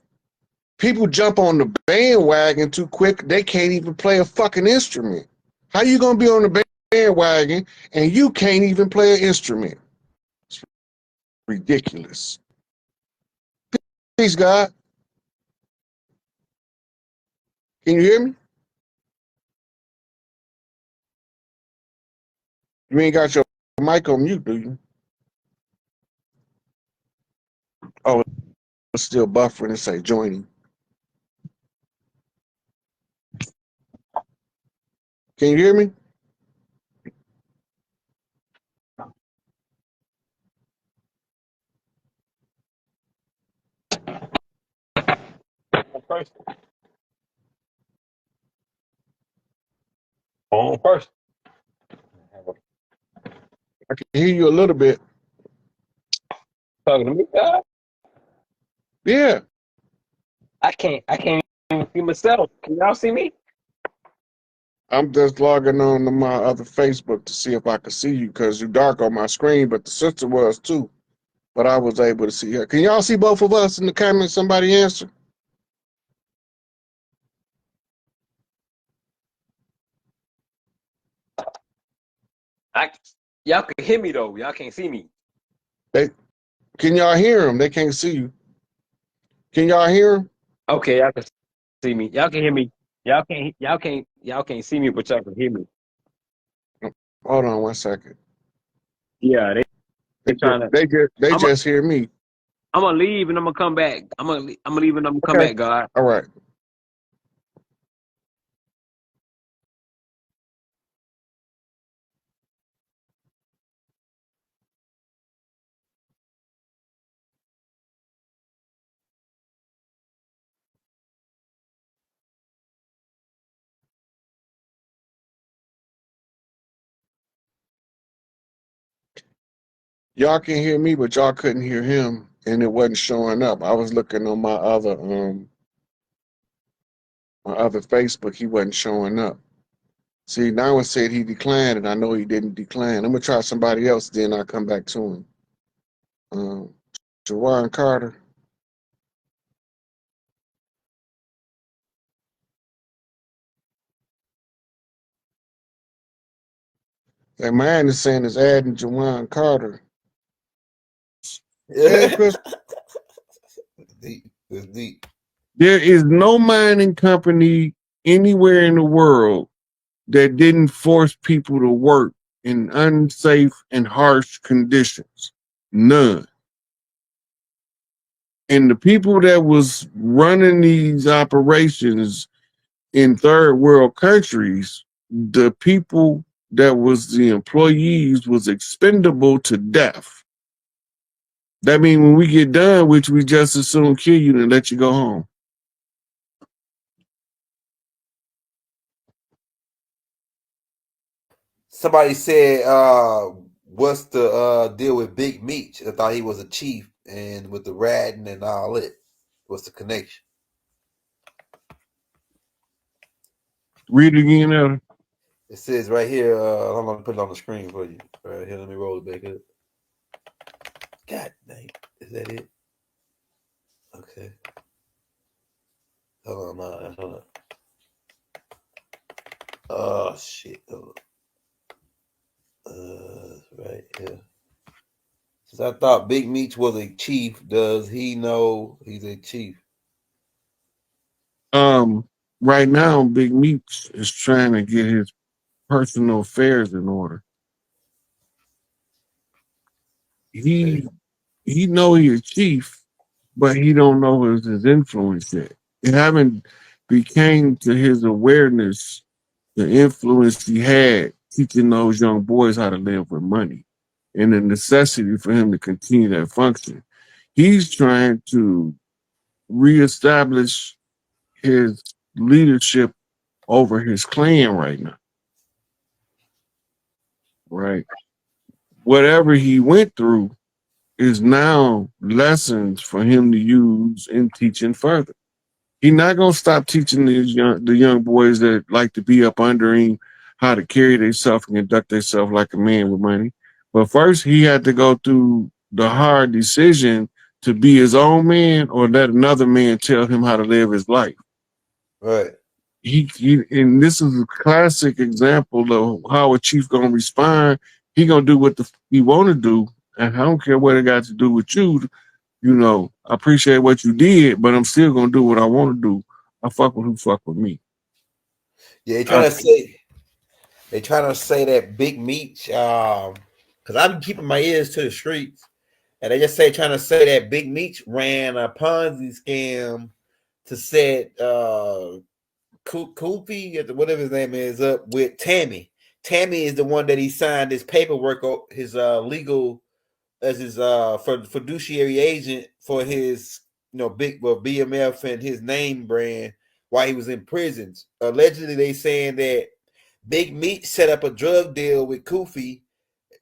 [SPEAKER 2] People jump on the bandwagon too quick. They can't even play a fucking instrument. How you gonna be on the bandwagon and you can't even play an instrument? It's ridiculous. Peace, God. Can you hear me? You ain't got your mic on mute, do you? Oh, it's still buffering and say joining. Can you hear me?
[SPEAKER 3] First. On first.
[SPEAKER 2] I can hear you a little bit.
[SPEAKER 3] Talking to me, God?
[SPEAKER 2] Yeah.
[SPEAKER 3] I can't even see myself. Can y'all see me?
[SPEAKER 2] I'm just logging on to my other Facebook to see if I can see you because you're dark on my screen, but the sister was too. But I was able to see her. Can y'all see both of us in the comments? Somebody answer.
[SPEAKER 3] Y'all can hear me though. Y'all can't see me.
[SPEAKER 2] They can y'all hear them? They can't see you. Can y'all hear them?
[SPEAKER 3] Okay, y'all can see me. Y'all can hear me. Y'all can't see me, but y'all can hear me.
[SPEAKER 2] Hold on 1 second.
[SPEAKER 3] Yeah, they trying to.
[SPEAKER 2] They
[SPEAKER 3] I'm a,
[SPEAKER 2] just hear me.
[SPEAKER 3] I'm gonna leave and I'm gonna come back. I'm gonna leave and I'm gonna come
[SPEAKER 2] Okay.
[SPEAKER 3] back, God.
[SPEAKER 2] All right. Y'all can hear me, but y'all couldn't hear him, and it wasn't showing up. I was looking on my other Facebook. He wasn't showing up. See, now it said he declined, and I know he didn't decline. I'm gonna try somebody else, then I'll come back to him. Um, Jawan Carter. And mine is saying is adding Jawan Carter. Hey, Chris.
[SPEAKER 4] Deep. It's deep.
[SPEAKER 2] There is no mining company anywhere in the world that didn't force people to work in unsafe and harsh conditions. None. And the people that was running these operations in third world countries, the people that was the employees was expendable to death. That means when we get done, which we just as soon kill you and let you go home.
[SPEAKER 4] Somebody said, what's the deal with Big Meech? I thought he was a chief, and with the ratting and all it. What's the connection?
[SPEAKER 2] Read it again, Elder.
[SPEAKER 4] It says right here, hold on, put it on the screen for you. Right here, let me roll it back up. God dang, is that it? Okay. Hold on. Oh shit. Hold on. Right here. Since I thought Big Meech was a chief, does he know he's a chief?
[SPEAKER 2] Right now, Big Meech is trying to get his personal affairs in order.
[SPEAKER 4] Okay.
[SPEAKER 2] He know he a chief, but he don't know his influence yet. It haven't became to his awareness the influence he had teaching those young boys how to live with money and the necessity for him to continue that function. He's trying to reestablish his leadership over his clan right now, right? Whatever he went through is now lessons for him to use in teaching further. He's not gonna stop teaching the young boys that like to be up under him how to carry themselves and conduct themselves like a man with money. But first, he had to go through the hard decision to be his own man or let another man tell him how to live his life.
[SPEAKER 4] Right.
[SPEAKER 2] He and this is a classic example of how a chief gonna respond. He gonna do what he want to do, and I don't care what it got to do with you. You know, I appreciate what you did, but I'm still gonna do what I want to do. I fuck with who fuck with me.
[SPEAKER 4] Yeah,
[SPEAKER 2] I,
[SPEAKER 4] they trying to say that Big Meech, because I've been keeping my ears to the streets, and they just trying to say that Big Meech ran a Ponzi scam to set Kofi, whatever his name is, up with Tammy. Tammy is the one that he signed his paperwork, his legal as his for fiduciary agent for his big BMF and his name brand while he was in prisons. Allegedly, they saying that Big Meat set up a drug deal with Kofi,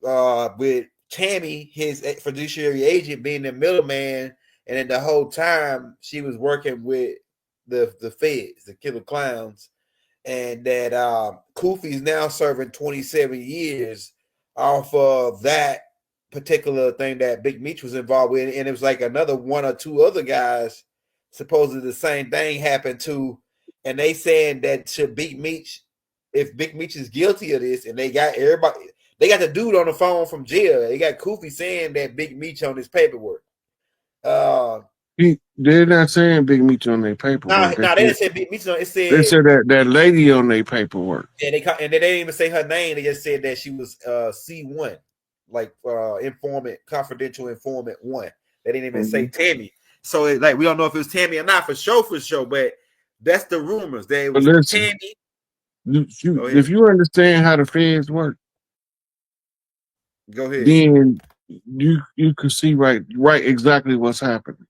[SPEAKER 4] with Tammy, his fiduciary agent, being the middleman, and then the whole time she was working with the feds, the killer clowns, and that Kofi is now serving 27 years off of that particular thing that Big Meech was involved with, and it was like another one or two other guys supposedly the same thing happened to, and they saying that should Big Meech, if Big Meech is guilty of this, and they got everybody, they got the dude on the phone from jail. They got Kofi saying that Big Meech on his paperwork.
[SPEAKER 2] They're not saying Big Meech on their paperwork.
[SPEAKER 4] No, they didn't say Big Meech. It said
[SPEAKER 2] they said that lady on their paperwork.
[SPEAKER 4] Yeah, they didn't even say her name. They just said that she was C1, like informant, confidential informant 1. They didn't even say Tammy. So like we don't know if it was Tammy or not for sure, but that's the rumors that it was Tammy.
[SPEAKER 2] If you understand how the feds work,
[SPEAKER 4] go ahead.
[SPEAKER 2] Then you can see right exactly what's happening.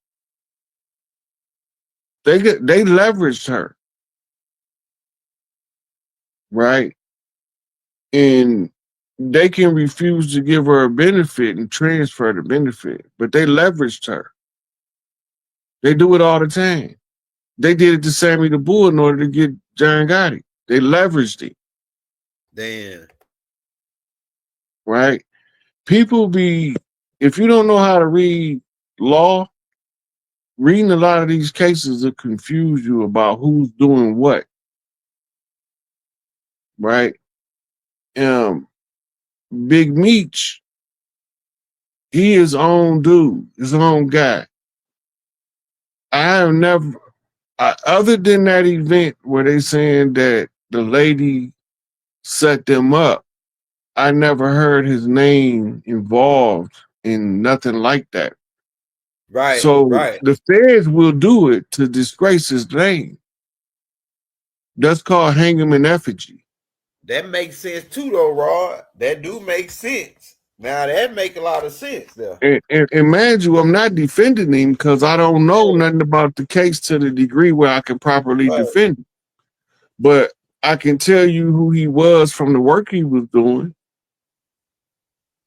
[SPEAKER 2] They leveraged her, right? And they can refuse to give her a benefit and transfer the benefit, but they leveraged her. They do it all the time. They did it to Sammy the Bull in order to get John Gotti. They leveraged it.
[SPEAKER 4] Damn.
[SPEAKER 2] Right? People if you don't know how to read law, reading a lot of these cases will confuse you about who's doing what. Right? Big Meech, he his own dude, his own guy. I have never, other than that event where they saying that the lady set them up, I never heard his name involved in nothing like that.
[SPEAKER 4] Right.
[SPEAKER 2] So the feds will do it to disgrace his name. That's called hang him in effigy.
[SPEAKER 4] That makes sense too, though, Rod. That do make sense. Now that make a lot of sense, though.
[SPEAKER 2] And mind you, I'm not defending him because I don't know nothing about the case to the degree where I can properly defend him. But I can tell you who he was from the work he was doing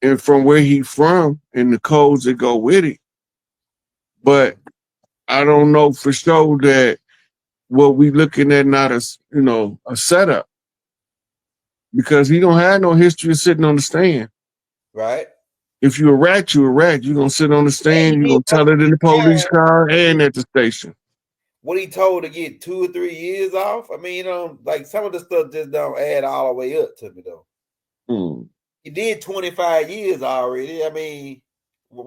[SPEAKER 2] and from where he from and the codes that go with it. But I don't know for sure that what we looking at not as, a setup. Because he don't have no history of sitting on the stand.
[SPEAKER 4] Right.
[SPEAKER 2] If you're a rat, you're a rat. You're going to sit on the stand, you're going to tell it in the police car and at the station.
[SPEAKER 4] What he told to get 2 or 3 years off? I mean, like some of the stuff just don't add all the way up to me, though. He did 25 years already. I mean,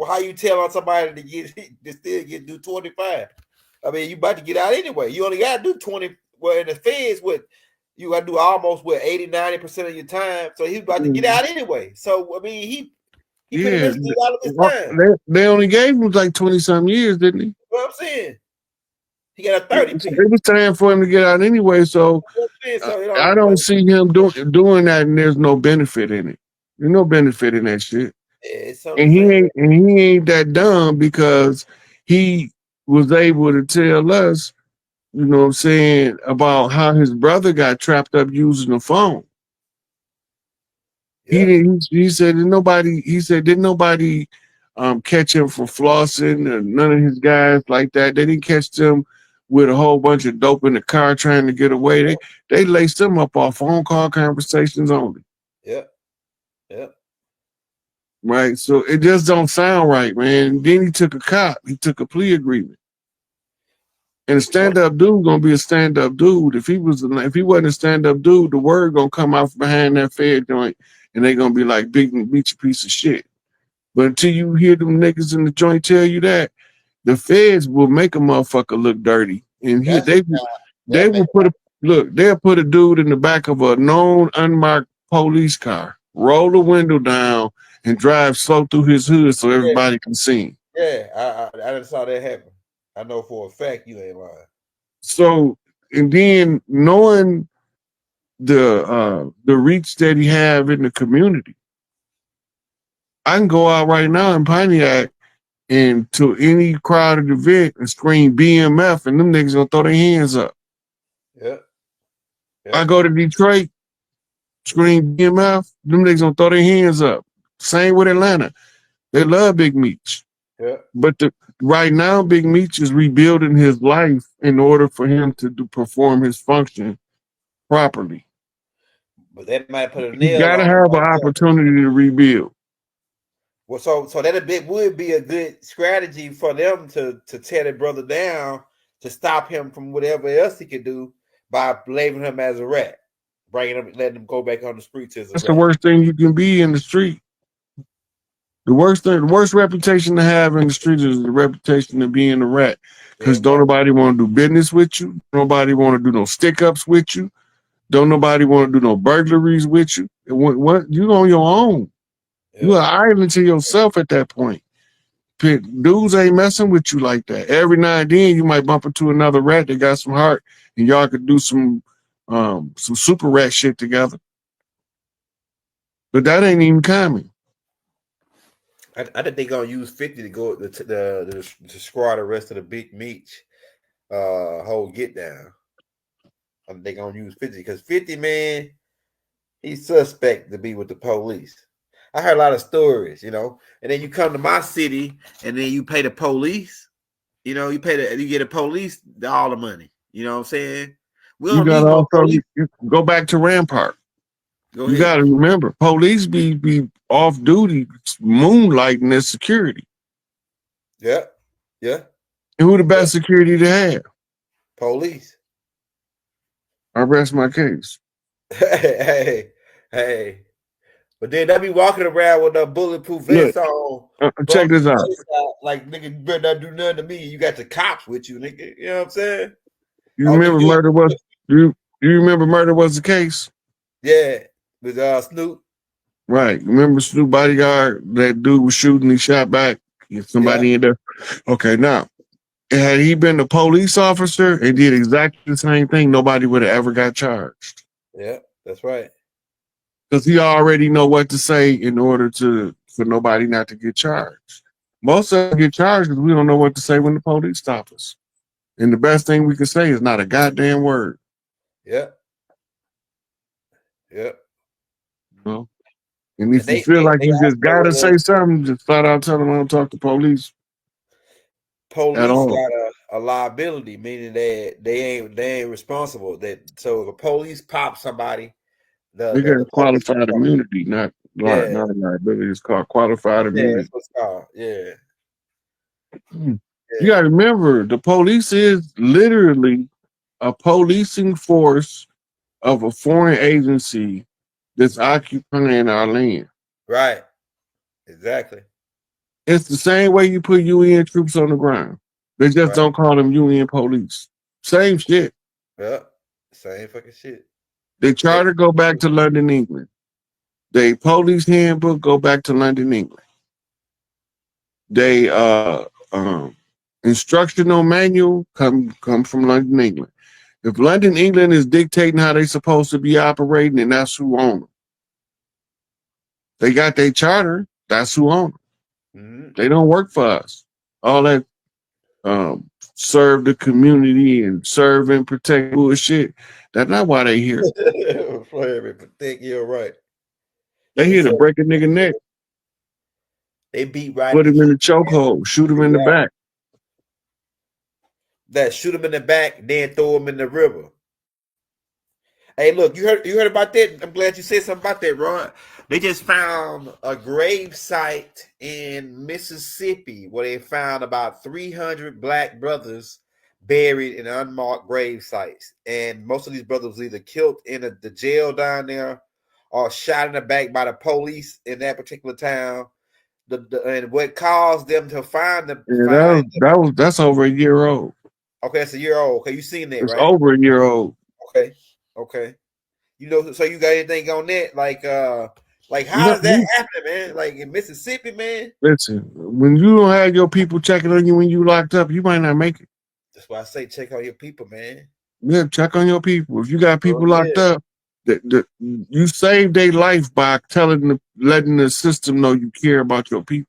[SPEAKER 4] how you tell somebody to still do 25? I mean, you about to get out anyway. You only got to do 20. Well, in the feds, you got to do almost 80-90% of your time. So he's about to get out anyway. So I mean, he pretty much did all of his time.
[SPEAKER 2] They only gave him like 20-some years, didn't he?
[SPEAKER 4] What I'm saying. He got a 30.
[SPEAKER 2] It was time for him to get out anyway. So I don't see him doing that, and there's no benefit in it. There's no benefit in that shit. And he ain't that dumb because he was able to tell us, you know what I'm saying, about how his brother got trapped up using the phone. Yeah. He said didn't nobody catch him for flossing, or none of his guys like that. They didn't catch them with a whole bunch of dope in the car trying to get away. They laced them up off phone call conversations only.
[SPEAKER 4] Yeah. Yeah.
[SPEAKER 2] Right. So it just don't sound right, man. Then he took a plea agreement. And a stand-up dude gonna be a stand-up dude. If he wasn't a stand-up dude, the word gonna come out from behind that fed joint, and they gonna be like, Big Meech a piece of shit. But until you hear them niggas in the joint tell you that, the feds will make a motherfucker look dirty. And they'll put a dude in the back of a known unmarked police car, roll the window down, and drive slow through his hood so everybody can see him.
[SPEAKER 4] Yeah, I just saw that happen. I know for a fact you ain't lying.
[SPEAKER 2] So, and then knowing the reach that he have in the community, I can go out right now in Pontiac and to any crowded event and scream BMF, and them niggas gonna throw their hands up.
[SPEAKER 4] Yeah.
[SPEAKER 2] I go to Detroit, scream BMF, them niggas gonna throw their hands up. Same with Atlanta. They love Big Meech.
[SPEAKER 4] Yeah.
[SPEAKER 2] But right now, Big Meech is rebuilding his life in order for him to perform his function properly.
[SPEAKER 4] But that might put a
[SPEAKER 2] You
[SPEAKER 4] nail
[SPEAKER 2] gotta
[SPEAKER 4] on it
[SPEAKER 2] have an
[SPEAKER 4] right there.
[SPEAKER 2] opportunity to rebuild.
[SPEAKER 4] Well, so that would be a good strategy for them to tear their brother down, to stop him from whatever else he could do by labeling him as a rat, bringing him, letting him go back on the streets as a
[SPEAKER 2] That's the
[SPEAKER 4] rat.
[SPEAKER 2] worst thing you can be in the street. The worst reputation to have in the street is the reputation of being a rat. Because don't nobody want to do business with you. Nobody want to do no stick-ups with you. Don't nobody want to do no burglaries with you. What you on your own. You are an island to yourself at that point. Dudes ain't messing with you like that. Every now and then you might bump into another rat that got some heart, and y'all could do some super rat shit together. But that ain't even common.
[SPEAKER 4] I think they're gonna use 50 to go to squad the rest of the big meat whole get down. I think they're gonna use 50 because 50, man, he's suspect to be with the police. I heard a lot of stories, you know, and then you come to my city and then you pay the police, you know, you get the police all the money. You know what I'm saying? We
[SPEAKER 2] You
[SPEAKER 4] don't
[SPEAKER 2] gotta
[SPEAKER 4] need more
[SPEAKER 2] also
[SPEAKER 4] police.
[SPEAKER 2] go back to Rampart.
[SPEAKER 4] Go
[SPEAKER 2] You
[SPEAKER 4] ahead.
[SPEAKER 2] gotta remember, police be off duty, moonlighting as security.
[SPEAKER 4] Yeah.
[SPEAKER 2] And who the best security to have?
[SPEAKER 4] Police.
[SPEAKER 2] I rest my case.
[SPEAKER 4] Hey. But then they be walking around with a bulletproof vest on.
[SPEAKER 2] Check this out.
[SPEAKER 4] Like, nigga, you better not do nothing to me. You got the cops with you, nigga. You know what I'm saying?
[SPEAKER 2] You remember murder was you remember murder was the case?
[SPEAKER 4] Yeah, with Snoop.
[SPEAKER 2] Right. Remember Snoop bodyguard? That dude was shooting, he shot back. Somebody in there. Okay, now, had he been a police officer and did exactly the same thing, nobody would have ever got charged.
[SPEAKER 4] Yeah, that's right.
[SPEAKER 2] Because he already know what to say in order for nobody not to get charged. Most of us get charged because we don't know what to say when the police stop us. And the best thing we can say is not a goddamn word.
[SPEAKER 4] Yeah.
[SPEAKER 2] No. And if you feel like you just gotta say something, just flat out tell them I don't talk to police.
[SPEAKER 4] Police got a liability, meaning that they ain't responsible. So if the police pop somebody,
[SPEAKER 2] they got qualified immunity, not a liability. It's called qualified immunity.
[SPEAKER 4] That's what it's called. Yeah.
[SPEAKER 2] You gotta remember, the police is literally a policing force of a foreign agency that's occupying our land.
[SPEAKER 4] Right. Exactly.
[SPEAKER 2] It's the same way you put UN troops on the ground. They just don't call them UN police. Same shit.
[SPEAKER 4] Yeah. Same fucking shit.
[SPEAKER 2] They charter go back to London, England. They police handbook go back to London, England. They instructional manual come from London, England. If London, England is dictating how they supposed to be operating, and that's who own them. They got their charter, that's who own them. Mm-hmm. They don't work for us. All that serve the community and serve and protect bullshit. That's not why they here.
[SPEAKER 4] Protect, you're right.
[SPEAKER 2] They here to break a nigga neck.
[SPEAKER 4] They beat right.
[SPEAKER 2] Put him in the chokehold, shoot him in the back.
[SPEAKER 4] That shoot him in the back, then throw him in the river. Hey, look, you heard about that? I'm glad you said something about that, Ron. They just found a grave site in Mississippi where they found about 300 black brothers buried in unmarked grave sites. And most of these brothers were either killed in the jail down there or shot in the back by the police in that particular town. And what caused them to find them?
[SPEAKER 2] Yeah, that's over a year old.
[SPEAKER 4] Okay, that's a year old. Okay, you seen that,
[SPEAKER 2] it's
[SPEAKER 4] right?
[SPEAKER 2] It's over a year old.
[SPEAKER 4] Okay. You know, so you got anything on that? Like how does that happen, man? Like in Mississippi, man?
[SPEAKER 2] Listen, when you don't have your people checking on you when you locked up, you might not make it.
[SPEAKER 4] That's why I say check on your people, man.
[SPEAKER 2] Yeah, check on your people. If you got people locked up, you save their life by letting the system know you care about your people.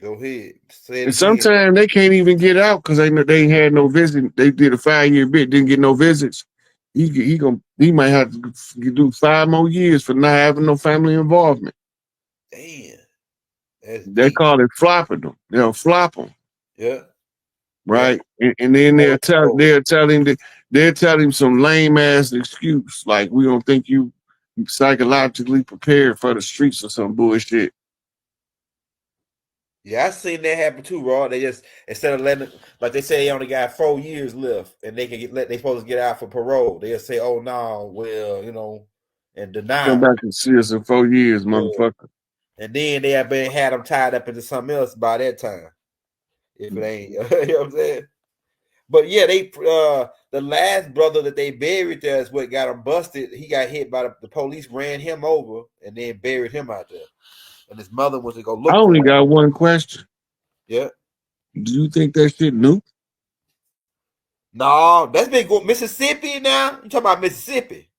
[SPEAKER 4] Go ahead.
[SPEAKER 2] And sometimes they can't even get out because they had no visit. They did a 5-year bid, didn't get no visits. He might have to do 5 more years for not having no family involvement.
[SPEAKER 4] Damn.
[SPEAKER 2] They call it flopping them. They'll flop them.
[SPEAKER 4] Yeah.
[SPEAKER 2] Right. And then they'll tell him that they'll tell him some lame ass excuse like we don't think you psychologically prepared for the streets or some bullshit.
[SPEAKER 4] Yeah, I seen that happen too, Raw. They just instead of letting, like they say, they only got 4 years left, and they can they supposed to get out for parole. They'll say, "Oh no, well, you know," and deny
[SPEAKER 2] Come
[SPEAKER 4] 'em.
[SPEAKER 2] back and see us in 4 years,
[SPEAKER 4] Yeah.
[SPEAKER 2] motherfucker.
[SPEAKER 4] And then they have been had them tied up into something else by that time. If it ain't, you know what I'm saying? But yeah, they the last brother that they buried there is what got him busted. He got hit by the police, ran him over, and then buried him out there. And his mother went to go look
[SPEAKER 2] I
[SPEAKER 4] for
[SPEAKER 2] only
[SPEAKER 4] him.
[SPEAKER 2] got one question.
[SPEAKER 4] Yeah.
[SPEAKER 2] Do you think that shit new?
[SPEAKER 4] No, that's been going Mississippi now. You talking about Mississippi?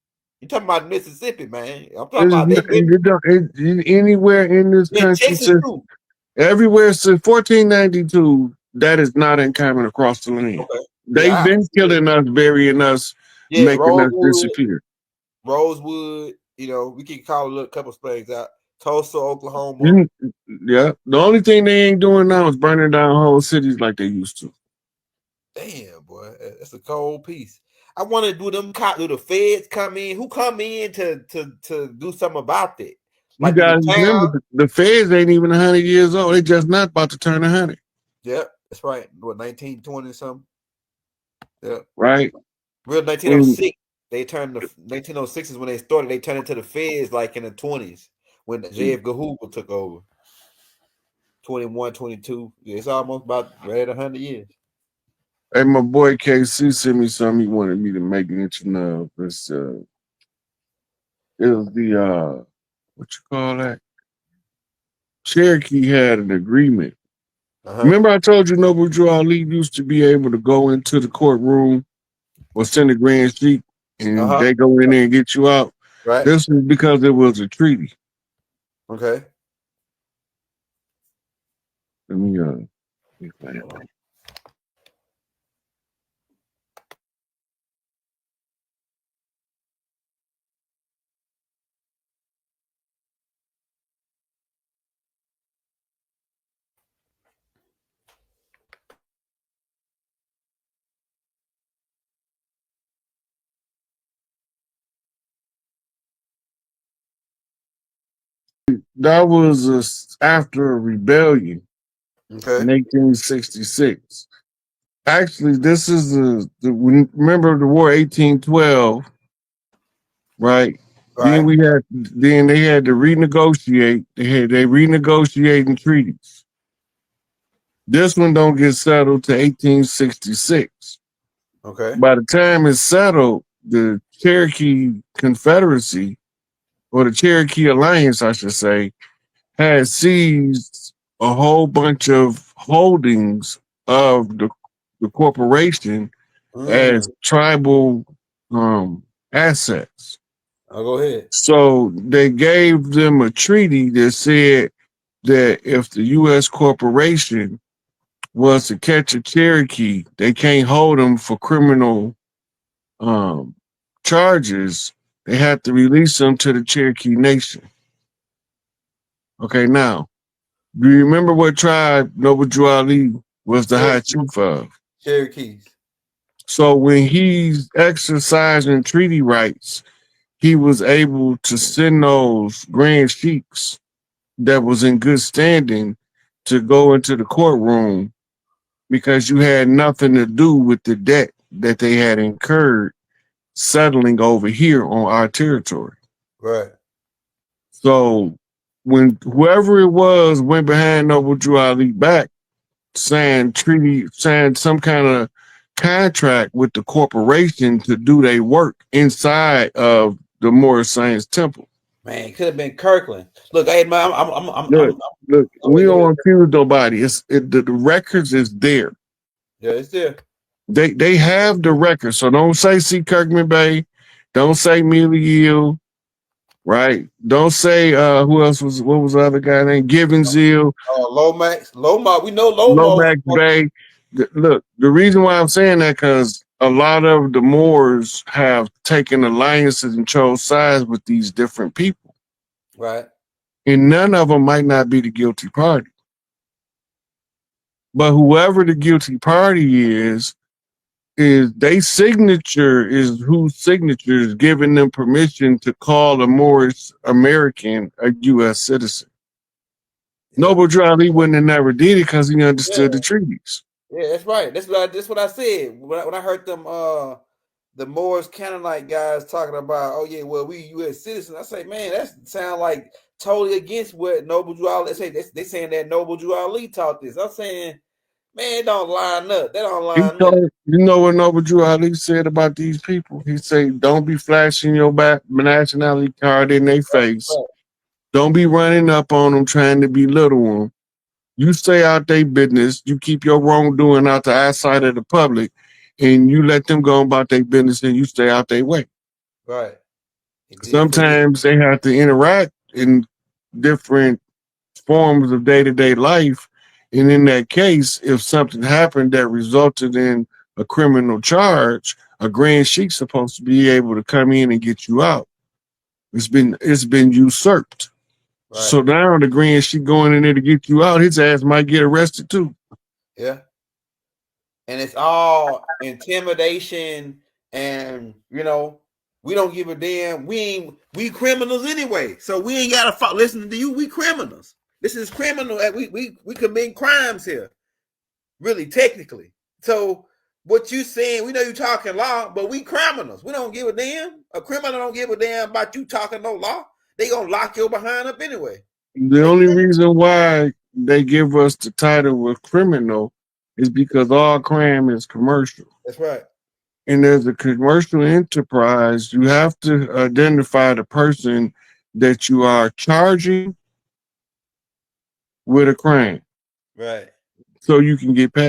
[SPEAKER 4] You talking about Mississippi, man? I'm talking about
[SPEAKER 2] Anywhere in this
[SPEAKER 4] in
[SPEAKER 2] country
[SPEAKER 4] Texas
[SPEAKER 2] since
[SPEAKER 4] too.
[SPEAKER 2] everywhere since 1492, that is not uncommon across the land.
[SPEAKER 4] Okay.
[SPEAKER 2] They've
[SPEAKER 4] Yeah,
[SPEAKER 2] been killing us, burying us,
[SPEAKER 4] yeah,
[SPEAKER 2] making us disappear.
[SPEAKER 4] Rosewood. You know, we can call a couple springs out. Tulsa, Oklahoma.
[SPEAKER 2] Yeah. The only thing they ain't doing now is burning down whole cities like they used to.
[SPEAKER 4] Damn, boy, that's a cold piece. I want to do the feds come in? Who come in to do something about that?
[SPEAKER 2] You
[SPEAKER 4] Like do the
[SPEAKER 2] guys remember
[SPEAKER 4] town?
[SPEAKER 2] the feds ain't even 100 years old. They just not about to turn 100.
[SPEAKER 4] Yep, that's right. What 1920 something? Yeah,
[SPEAKER 2] right.
[SPEAKER 4] real 1906. They turned the 1906 is when they started. They turned into the feds like in the 20s when J.F. Hoover took over. 21, 22. Yeah, it's almost about right at 100 years.
[SPEAKER 2] Hey, my boy KC sent me something he wanted me to make mention of. This it was the what you call that? Cherokee had an agreement. Remember I told you Noble Drew Ali used to be able to go into the courtroom or send a grand sheet and they go in there and get you out.
[SPEAKER 4] Right.
[SPEAKER 2] This was because it was a treaty.
[SPEAKER 4] Okay.
[SPEAKER 2] Let me that was after a rebellion in 1866. Actually, this is remember the war 1812, right? Then they had to renegotiate. They renegotiating treaties. This one don't get settled to 1866.
[SPEAKER 4] Okay.
[SPEAKER 2] By the time it's settled, the Cherokee Confederacy or the Cherokee Alliance, I should say, had seized a whole bunch of holdings of the corporation as tribal assets.
[SPEAKER 4] I'll go ahead.
[SPEAKER 2] So they gave them a treaty that said that if the U.S. corporation was to catch a Cherokee, they can't hold them for criminal charges. They have to release them to the Cherokee Nation. Okay, now, do you remember what tribe Noble Drew Ali was the high chief of?
[SPEAKER 4] Cherokees.
[SPEAKER 2] So when he's exercising treaty rights, he was able to send those grand sheiks that was in good standing to go into the courtroom because you had nothing to do with the debt that they had incurred settling over here on our territory.
[SPEAKER 4] Right.
[SPEAKER 2] So when whoever it was went behind Noble Drew Ali back, signed some kind of contract with the corporation to do their work inside of the Moorish Science Temple.
[SPEAKER 4] Man, it could have been Kirkland. Look, hey man,
[SPEAKER 2] Look, we don't accuse nobody. The records is there.
[SPEAKER 4] Yeah, it's there.
[SPEAKER 2] They have the records. So don't say C. Kirkman Bay. Don't say Mealy Yield. Right. Don't say who else was what was the other guy named Gibbonsville.
[SPEAKER 4] Lomax. We know
[SPEAKER 2] Lomax Bay. Look, the reason why I'm saying that because a lot of the Moors have taken alliances and chose sides with these different people.
[SPEAKER 4] Right.
[SPEAKER 2] And none of them might not be the guilty party. But whoever the guilty party is is they signature is whose signature is giving them permission to call a Morris American a U.S. citizen. Noble Drew Ali wouldn't have never did it because he understood the treaties.
[SPEAKER 4] Yeah, that's right. That's what I said when I heard them the Moors Canaanite guys talking about, oh yeah, well we U.S. citizens. I say, man, that sound like totally against what Noble Drew Ali. They saying that Noble Drew Ali taught this. I'm saying, man, it don't line up. That don't line up.
[SPEAKER 2] You know what Noble Drew Ali said about these people? He said, don't be flashing your nationality card in their face. Right. Don't be running up on them trying to belittle them. You stay out their business. You keep your wrongdoing out the eyesight of the public, and you let them go about their business, and you stay out their way.
[SPEAKER 4] Right.
[SPEAKER 2] Sometimes they have to interact in different forms of day-to-day life. And in that case, if something happened that resulted in a criminal charge, a grand sheik's supposed to be able to come in and get you out. It's been usurped. Right. So now the grand sheik going in there to get you out, his ass might get arrested too.
[SPEAKER 4] Yeah. And it's all intimidation, and we don't give a damn. We criminals anyway, so we ain't gotta listen to you. We criminals. This is criminal. We commit crimes here, really, technically. So what you saying? We know you talking law, but we criminals. We don't give a damn. A criminal don't give a damn about you talking no law. They gonna lock your behind up anyway.
[SPEAKER 2] The only reason why they give us the title of criminal is because all crime is commercial.
[SPEAKER 4] That's right.
[SPEAKER 2] And as a commercial enterprise, you have to identify the person that you are charging with a crime.
[SPEAKER 4] Right.
[SPEAKER 2] So you can get paid.